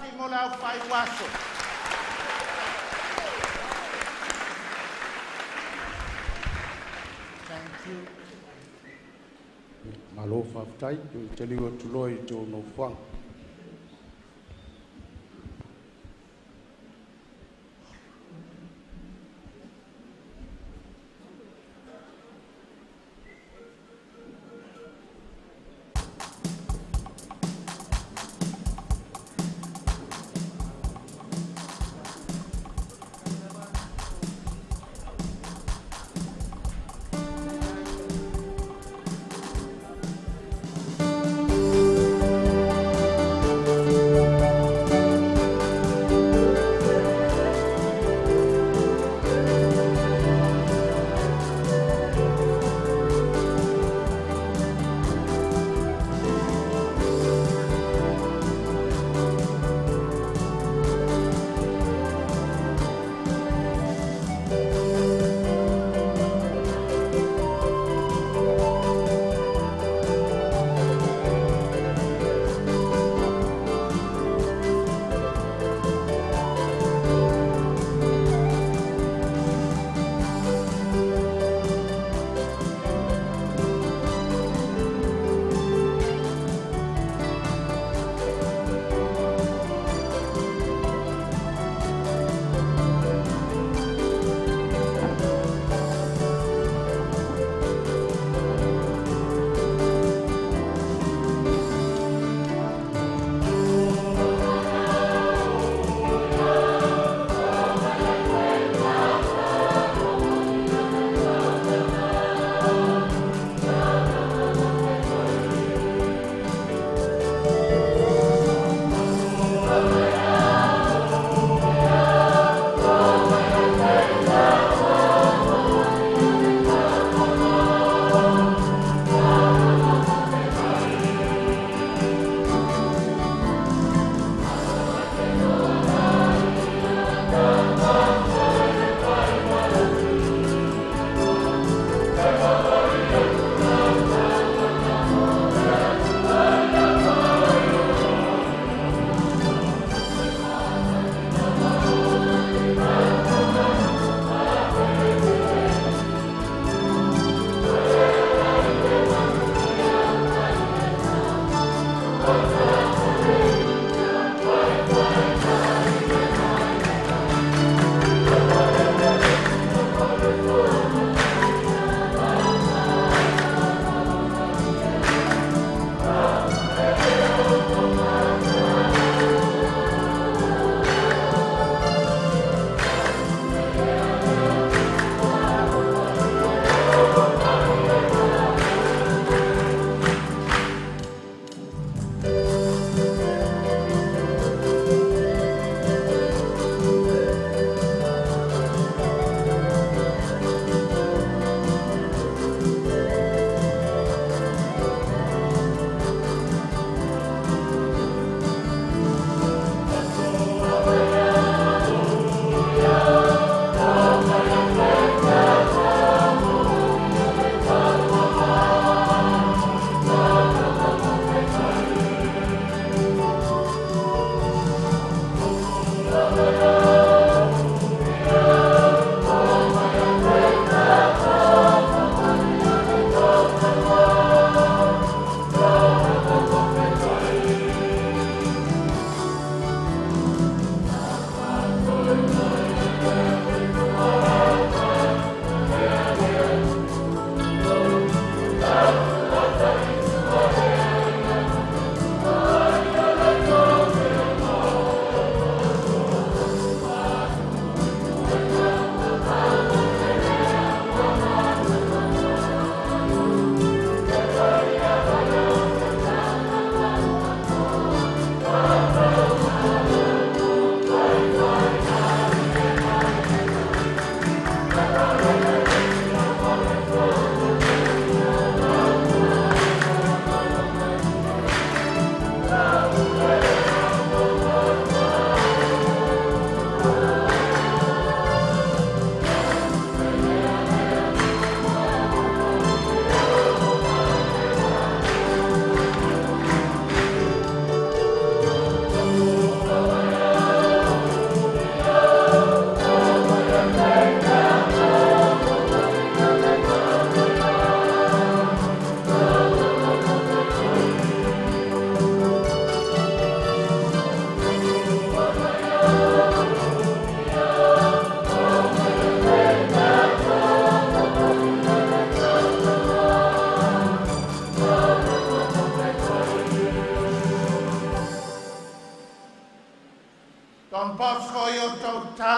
paki mo lau fai waso. Thank you. Malo whaftai, te liwa tuloi tō no whang.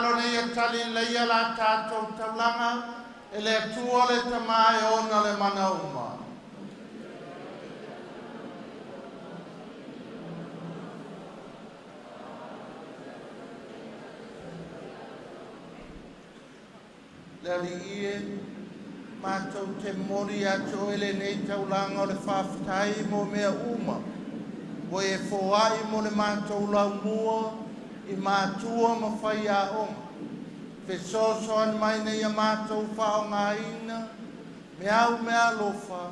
alo ne ia tali le ia la tātou taulanga, e le atua le tamae ona le mana uma. Le ali ie, mātou te mori ato ele nei taulanga o le whawhitai mo mea uma. Wo e fōai mo le mātou lau mua i mātua ma whai a oma. Fe sosoan mai nei a mātou whao ngā ina, me au mea lofa,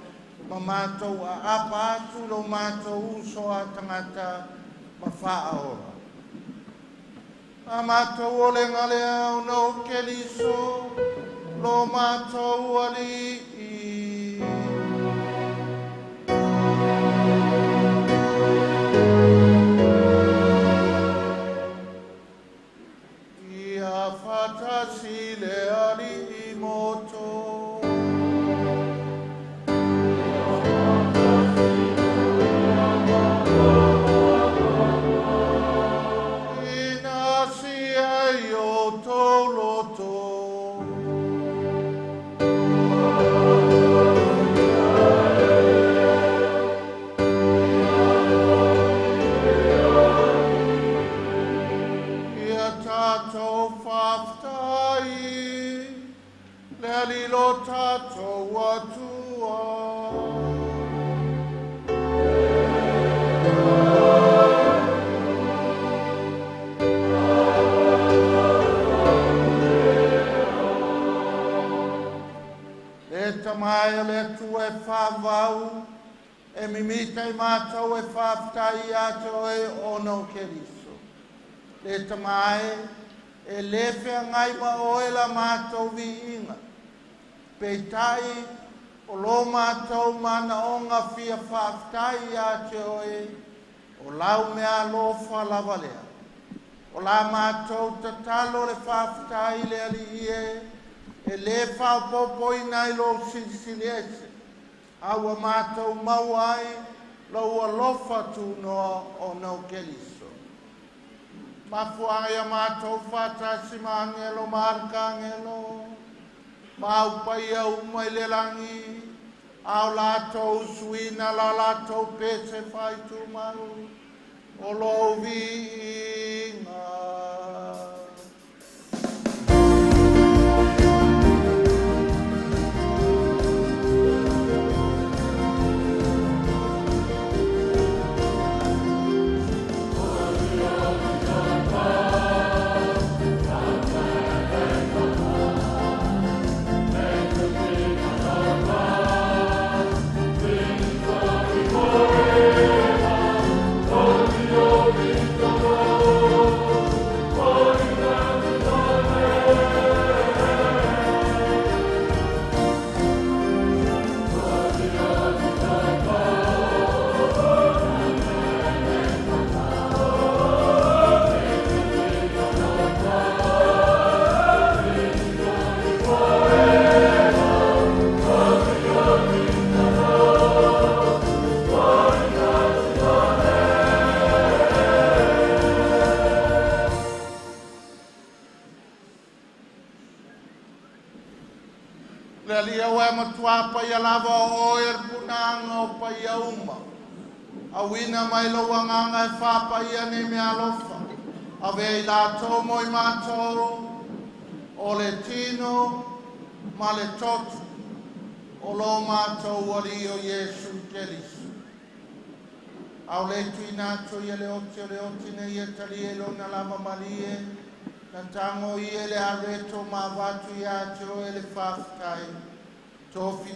ma mātou a apa atu lo mātou uso a tangata ma wha ora. A mātou ole ngale au no keliso, lo mātou ali i. Ia fatasi le ali i moto. Ina sia io toloto. Lilo tato watua. Le tamai le tu e whavau, e mimita I mātou e whaftai ato e ono keriso. Le tamai e lewhea ngai ma oe la mātou vi inga. Peitai o lo mātou mana o ngā fia whaftai a te oe o lau mea lofa lavalea. O la mātou tatalo le whaftai le ali e le whapopoi nai lo sisiliese. Aua mātou mauai laua lofa tu noa o nau keliso. Mafuanga mātou whatasi maangelo marka angelo. Mau pai au mai le langi, au lātou suina la lātou pese whai tu mau, o lo vinga. Pai alava o punanga o pai uma. Awina mai lo wanganga e whapai ane me alofa. Ave la mo I mātou o le tino ma le totu. O lo mātou wali o Yesu Kelisu. Au le tuinato I le oti ne I tali e lo na lava malie. Tantango I le areto ma vatu I atio e le whaftai. Tofi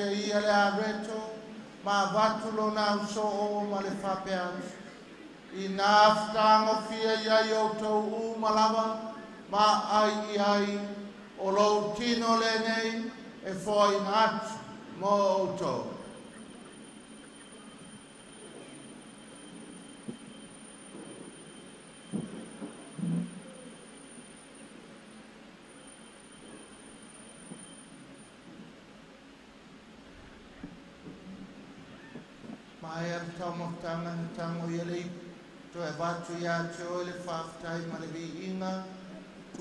I le areto, ma vatulo na uso o ma le whapeans. I nā whtango fia I o tau malava, ma ai, o lo tino le nei, e fwoi nat mo o tau. Mai am tamoftanga tango yele to e vatu ya te o le whaftai ma le vi inga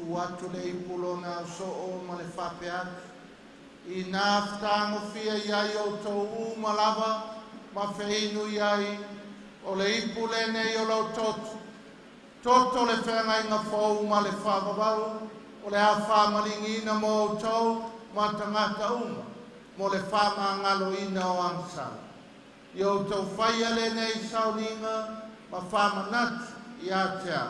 atu le ipulona o so o ma le whapeat. I nā whātango whia iai o tō uma lava, ma whainu iai, o le ipule nei o lau totu. Toto le whenga inga whau ma le whawawau, o le a whamalingina mo o tau, ma tangata uma, mo le whama ngalo ina o ansau. I o tau whaia le nei sauninga, ma whama natu i a te a.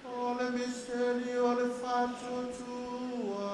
O le misteri o le whātua tua.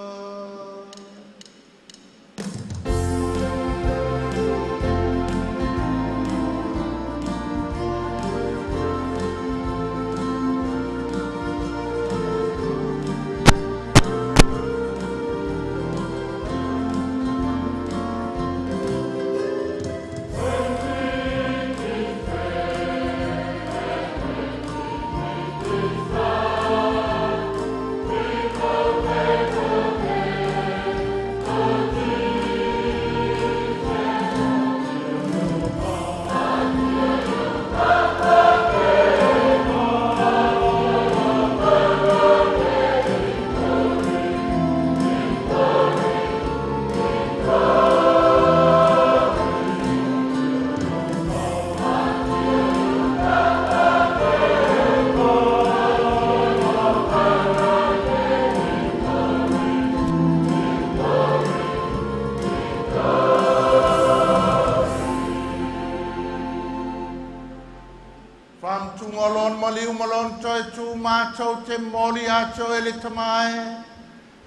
Malon toi tu mātou te moli ato e le tamae,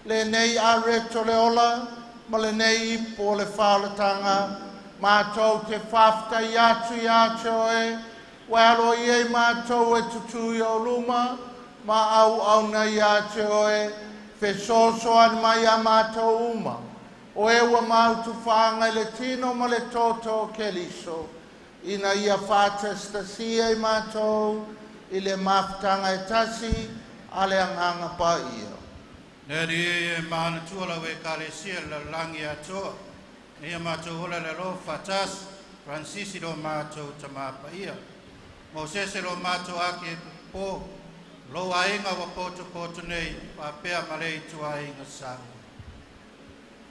le nei a reto le ola, ma le nei ipo le whaalatanga, mātou te whafta i ato e, walo i e mātou e tutu i o luma, ma au na i ato e, fe soso an mai a mātou uma, o e ua mautu whaanga le tino ma le toto ke liso, ina ia whātestasia i mātou, i le mafutanga e tasi, a le anganga pa ia. Neri e mahana tuala we kālesia la langi atoa, ne ia mātou hola le lo fatas, Francisi lo mātou tamapa ia. Mosese lo mātou ake po, lo ainga wa poto nei, pa pea malei tua inga sangu.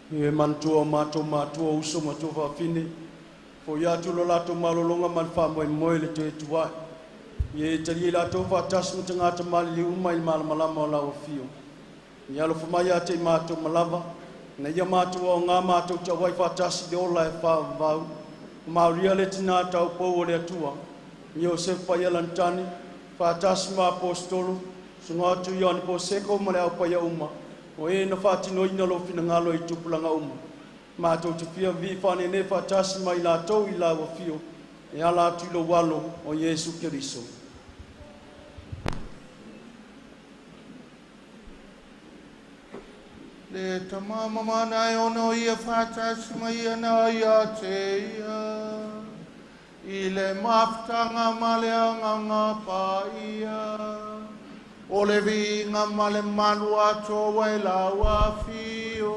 E mantua mātua uso mātua whawhine, po iatu lo lato malolonga man whamoe moe le te tuai. Ye tari la to fa tas mo tanga ta mali uma i mal malama la o fio ya lo fuma ya te ma to malava na ya ma to nga ma to ta wai fa tas de ola e fa va ma reality na ta po le tua Joseph pa ya lantani fa tas ma apostolo sunga tu yon po seko mo le pa ya uma o e no fa ti no ina lo fina ngalo i tupulanga uma ma to te fia vi fa ne fa tas ma ila to ila o fio e ala tu lo walo o Yesu Kristo. Le tamama mana e ono ia whātasi mai ana ia te ia. I le maftanga male anganga pa ia. O le vinga male malu ato wai lawa fio.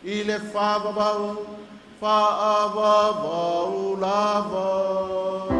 I le whābabau, whāababau lava.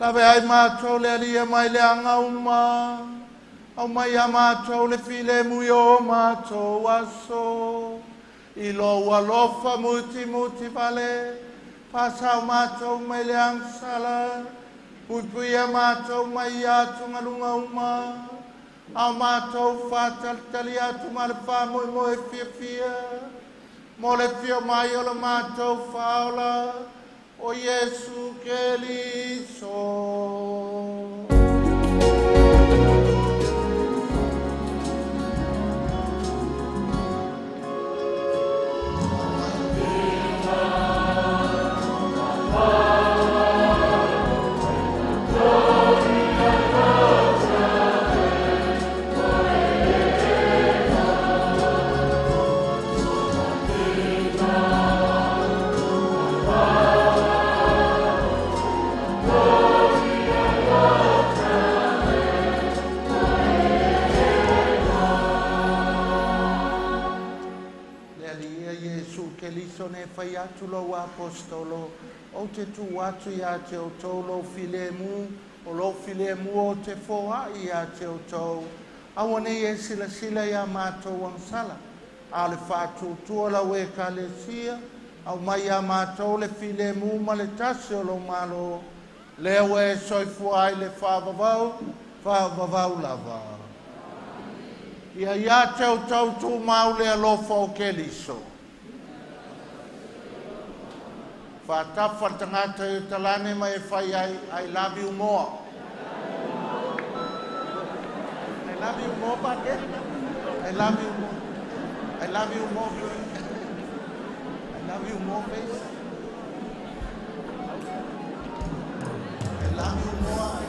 Lawe ai mātou le alia mai le anga uma. Au mai a mātou le file mui o mātou aso. I lo alofa muti vale. Pasau mātou mai le angsala. Pui a mātou mai atu ngalunga uma. Au mātou whātalitali atu ma le whāmoi mo e fia. Mo le fia mai o le mātou whaola. O Yesu Keliso. Fai atu lo apostolo o te tu atu ia te o tau lo filemu o lo filemu o te foa ia te o tau awane e sila ia mātou ansala a le whātu tua la we ka le sia au mai ia mātou le filemu ma le tasi o lo malo le we soifua ai le whāvavau lava ia te o tau tu mau le alofa o Keliso. Whātawha tangata i talane mai e whai ai, I love you more. I love you more, Pate. I love you more. I love you more, I love you more, face. I love you more.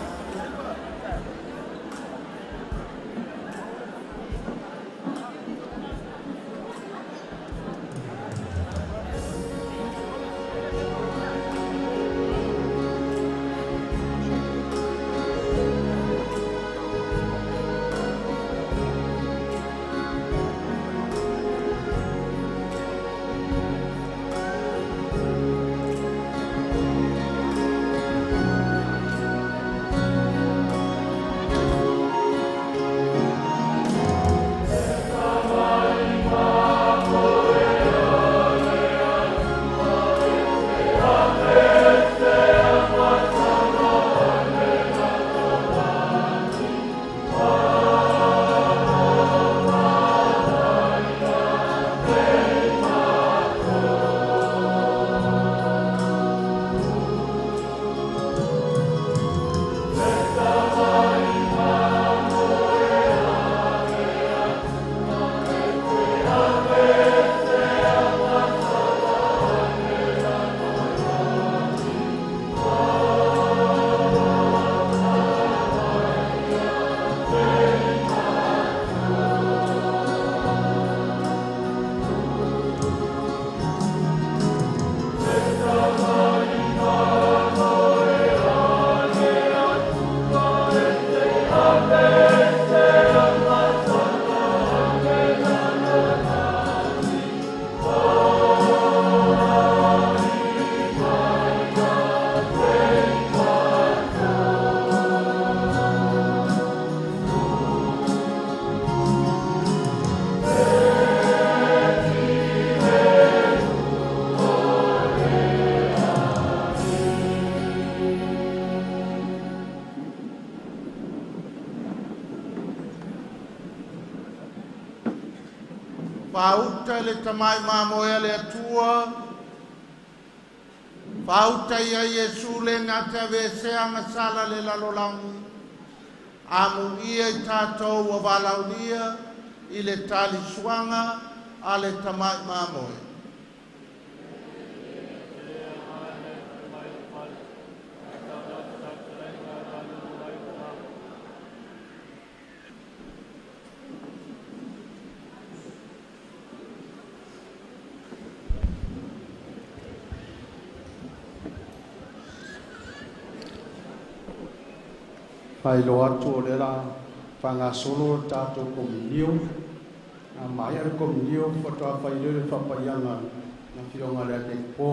Pauta le tamai mamoe le atua. Pauta ia Yesu le ngata vese anga sala le lalolangi. Amu ia i tātou wa walaunia i le tali suanga a le tamai mamoe. Pai lo atu o le la whangasolo tātou komunio. A mai ar komunio whatoa whai le whapaianga na whironga le te pō.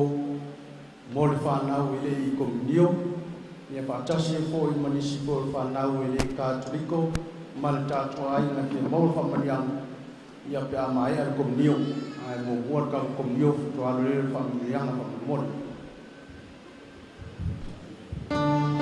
Mo le whanau i le i komunio. ia whaatasi fo i municipal whanau i le Katoliko, mal tātua ai na kia maua whamaniang ia pe a mai ar komunio, ai mo buat ka komunio to alu le whamaniang na whamamoni. Oh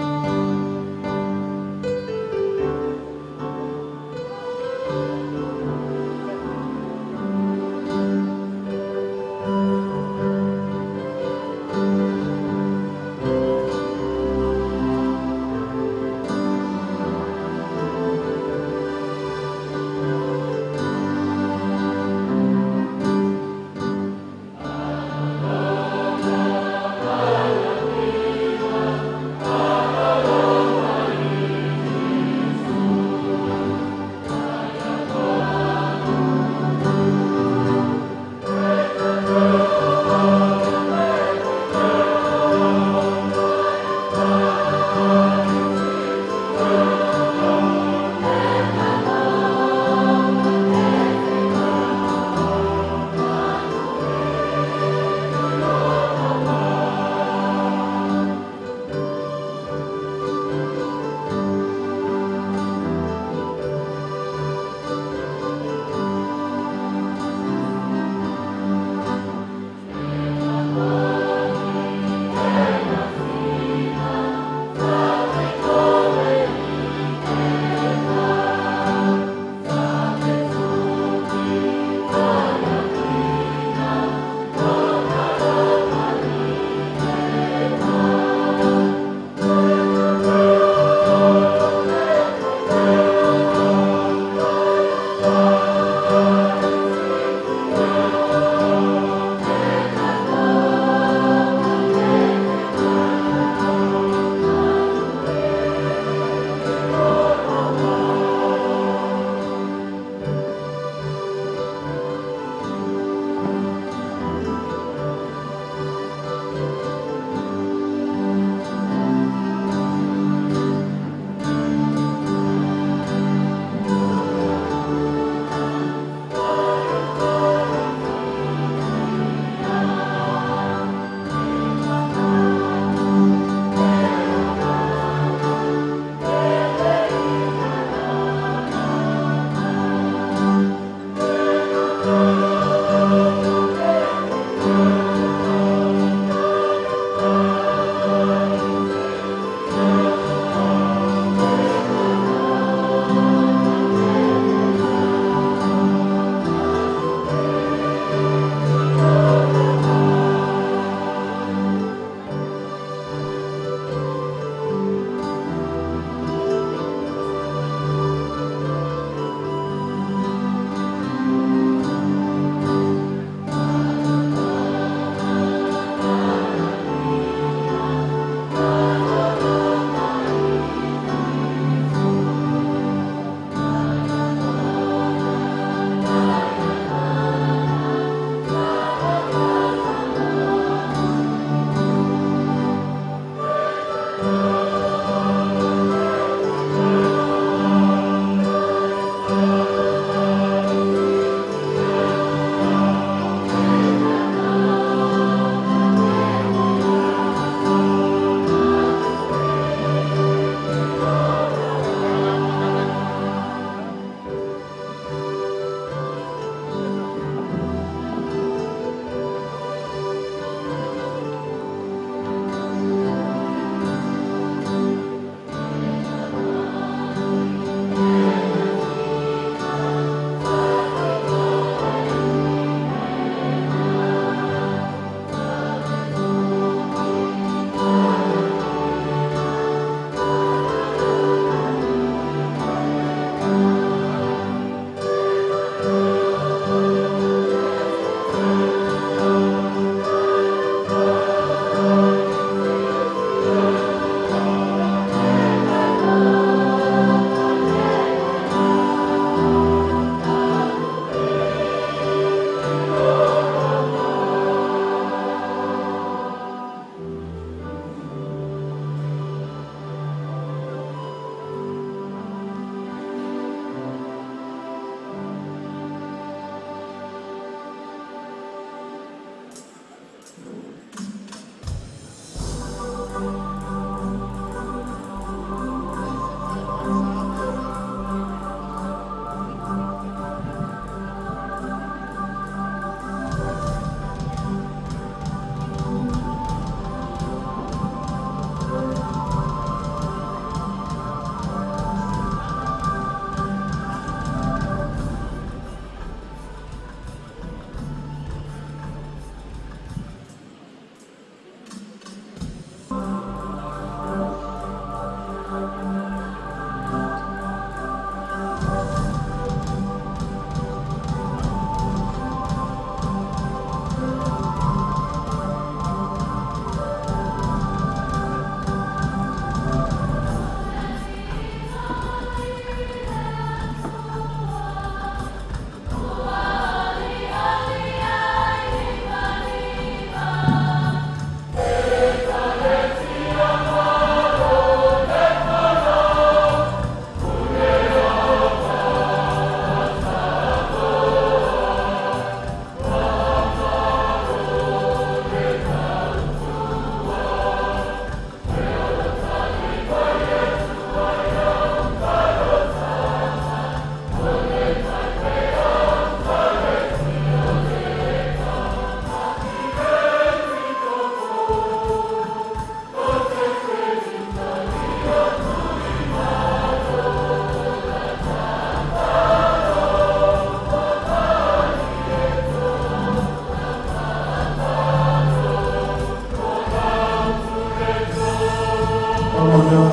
Thank you.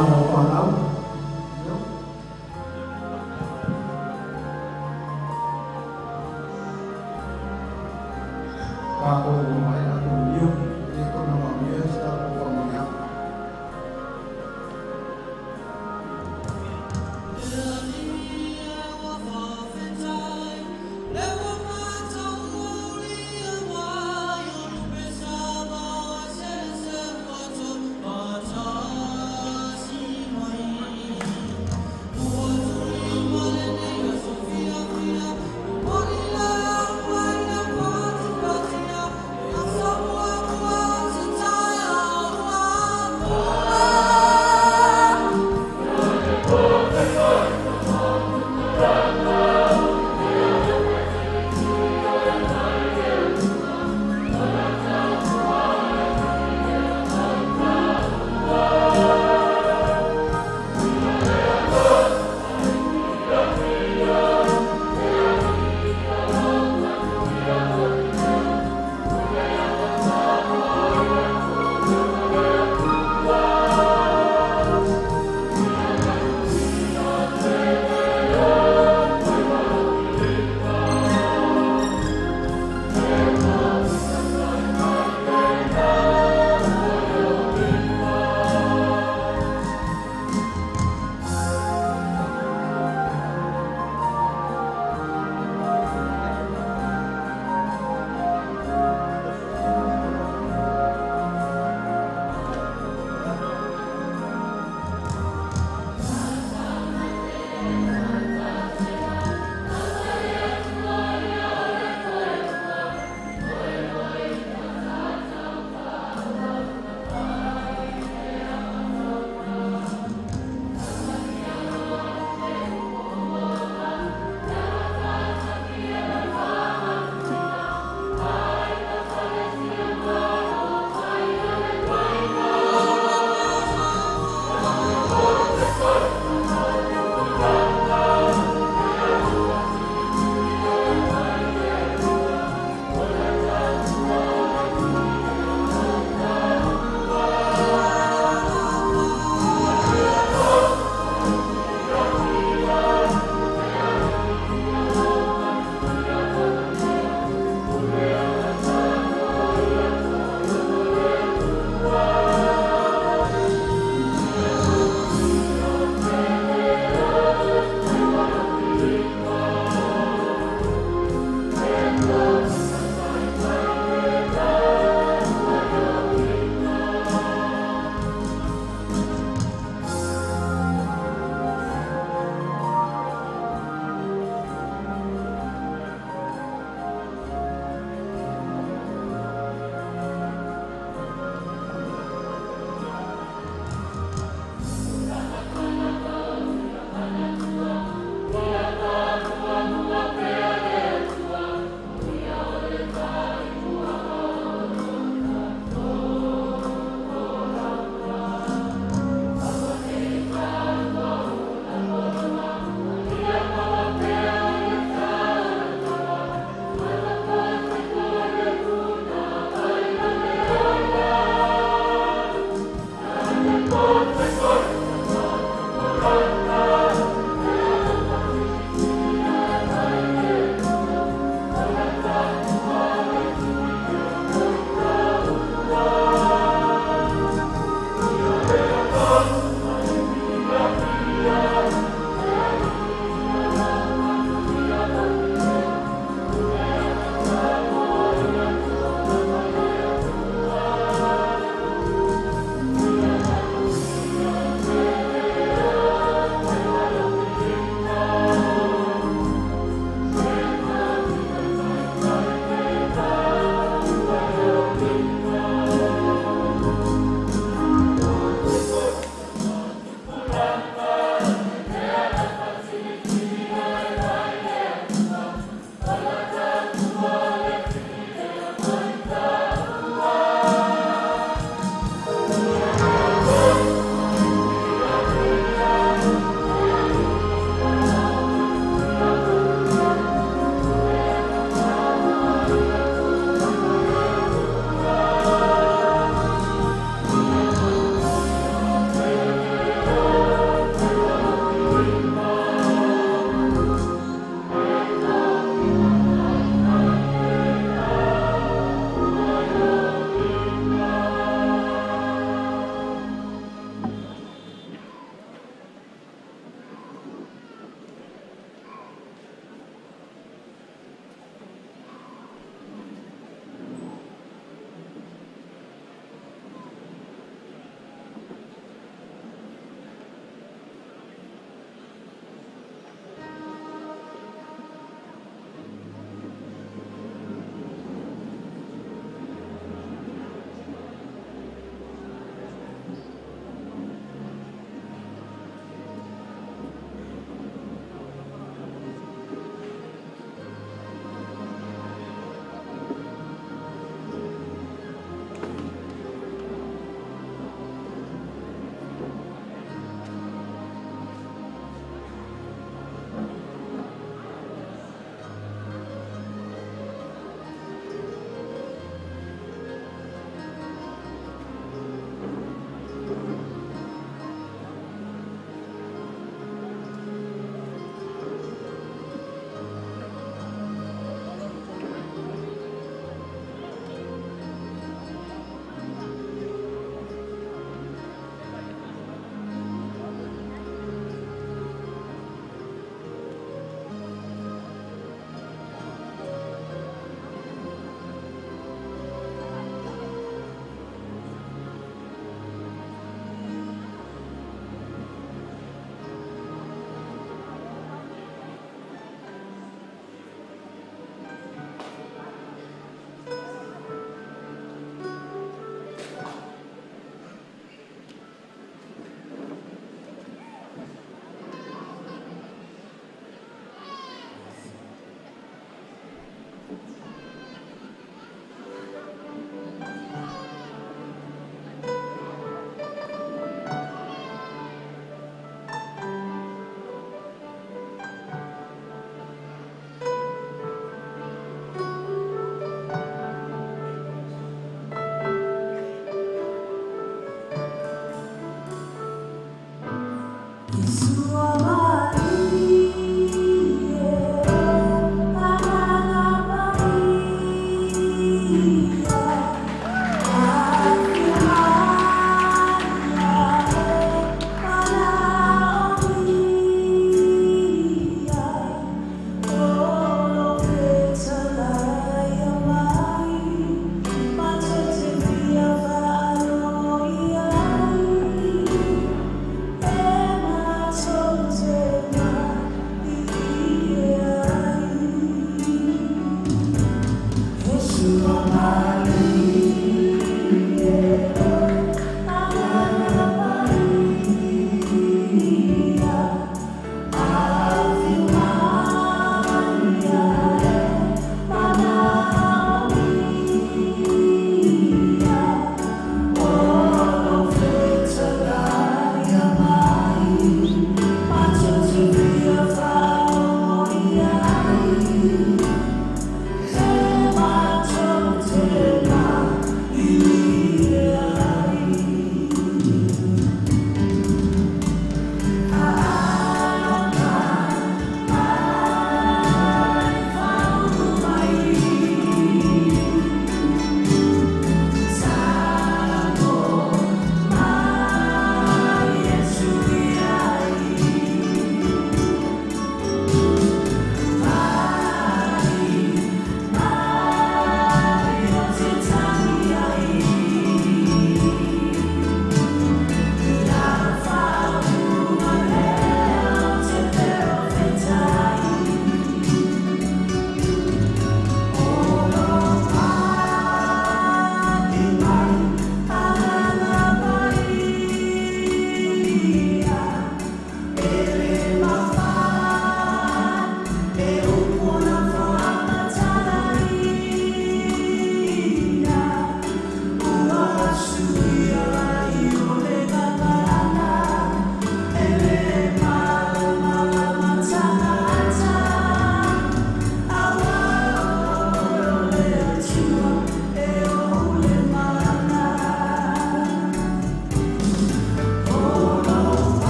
Told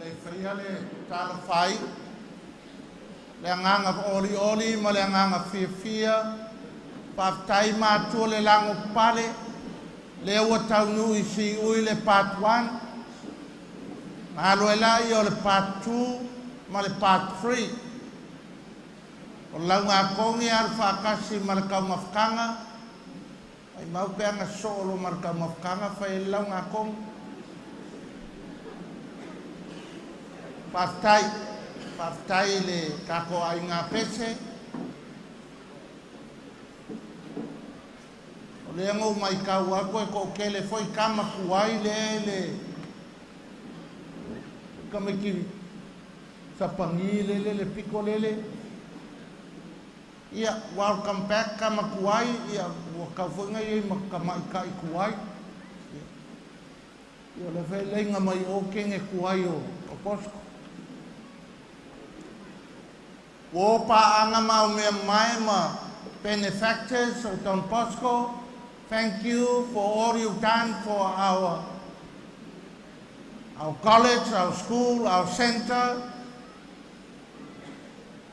le fria le tala fai le anganga oli ma le anganga fia paftai mātua le lango pale le ua taunu i si ui le part 1 ngalo e lai o le part 2 ma le part 3 o lau ngā kongi ar whakasi ma le kau mafkanga ai mau peanga solo ma le kau mafkanga whai lau ngā kongi paftai le kako ai ngā pese o le ngau mai kau ako e ko kele foi kama kuai le kama ki sapangi le piko lele ia welcome back kama kuai ia ka funga i makama kai kuai ia le vele nga mai o kenge kuai o posko o pa anga mau me mai ma benefactors of Don Bosco. Thank you for all you've done for our college, our school, our center.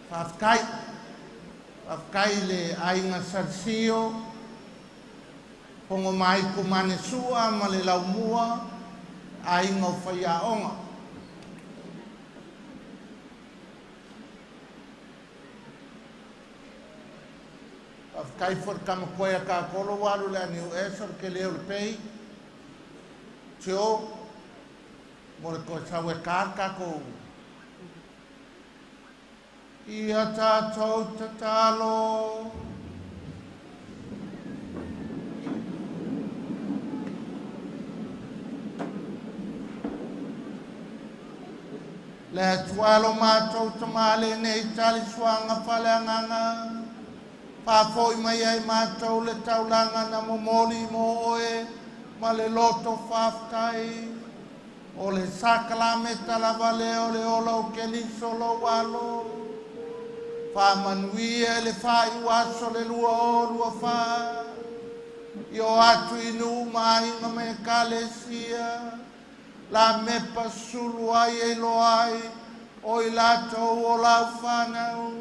Afkai le ainga sarsio, pongo mai kumane sua ma le laumua, ainga whaiaonga. Afkai for kama koea ka kolo waru le ani uesa ke leo le pei. Tio, mo le koe sawe karka ko. Ia tātou tatalo. Le tualo mātou tamale nei tali suanga whale anganga. Pafoi mai ai mātou le taulanga na momoli mo oe, ma le loto whaftai, o le sakalame talava leo le olau ke liso lo walo, whamanuia le whai waso le lua o lua wha, i o atu inu mahinga me kalesia, la mepa sulu ai e lo ai, o i latou o lau whanau,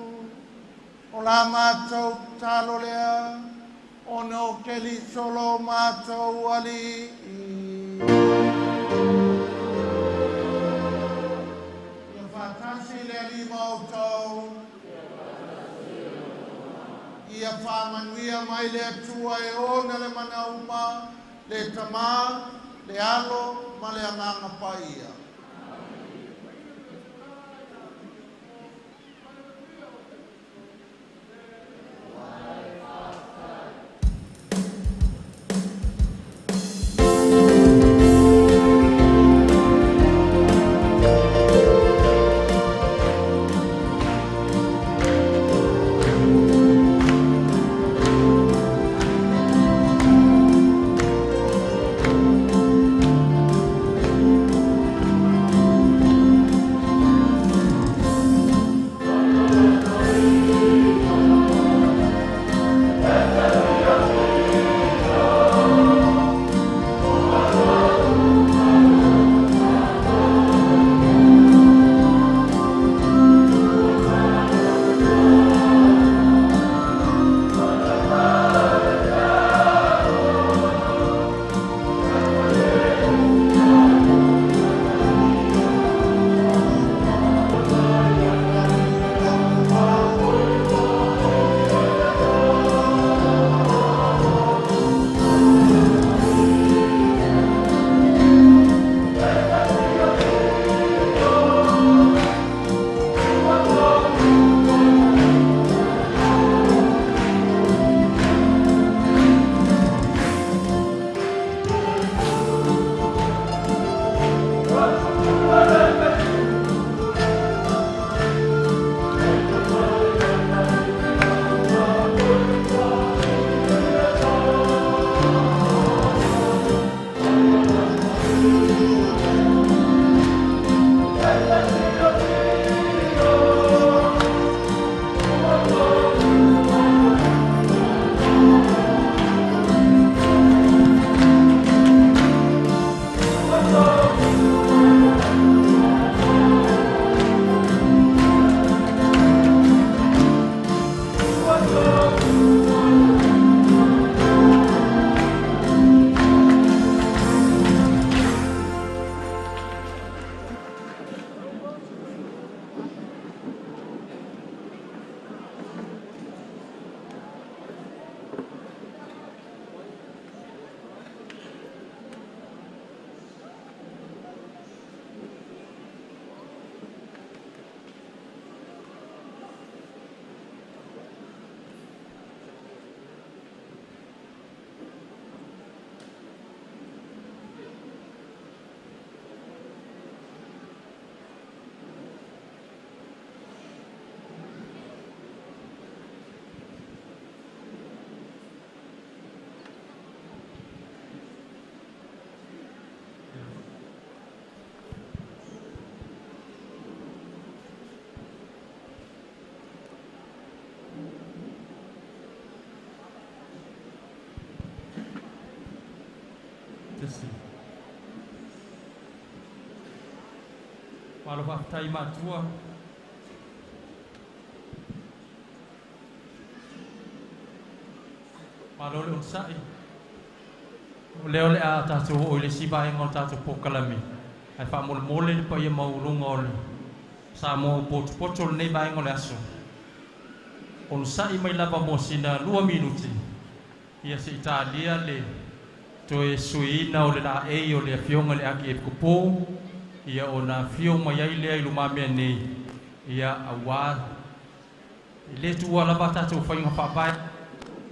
o la mātou talo lea, o no ke li solo mātou ali. Ia whātasi le ali mātou. Ia whāmanuia mai le atua e ona le manauma, le tamā, le alo, ma le anganga paia. Malo whaftai matua. Malo le unsai. Leo le a tātou o le siba e ngol tātou pokalami. Ai wha mole le pa ia maurunga o le. Sa mo potu nei ba e ngol aso. Unsai mai lava mo sina 2 minuti. Ia se Italia le toe suina o le la e o le fionga le aki e kupo. Ia o na fionga mai ai le ai lumamea nei. Ia awa. Le tua lava tātou whainga whapai.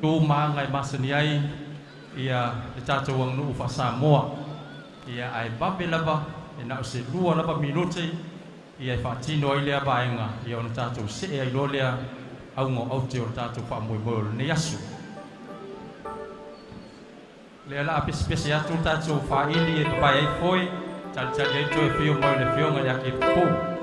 Tu manga e masani ai. Ia le tātou ang nuu wha Samoa. Ia ai babe lava. E na o se 2 lava minuti. Ia e whaatino ai lea baenga. Ia o na tātou se ai lo lea. Aungo au te o tātou wha mui mui ne yasu. Le ala apespese atu tātou wha ili e papai ai foi. Tali ai toi fio mui le fionga ya ke po.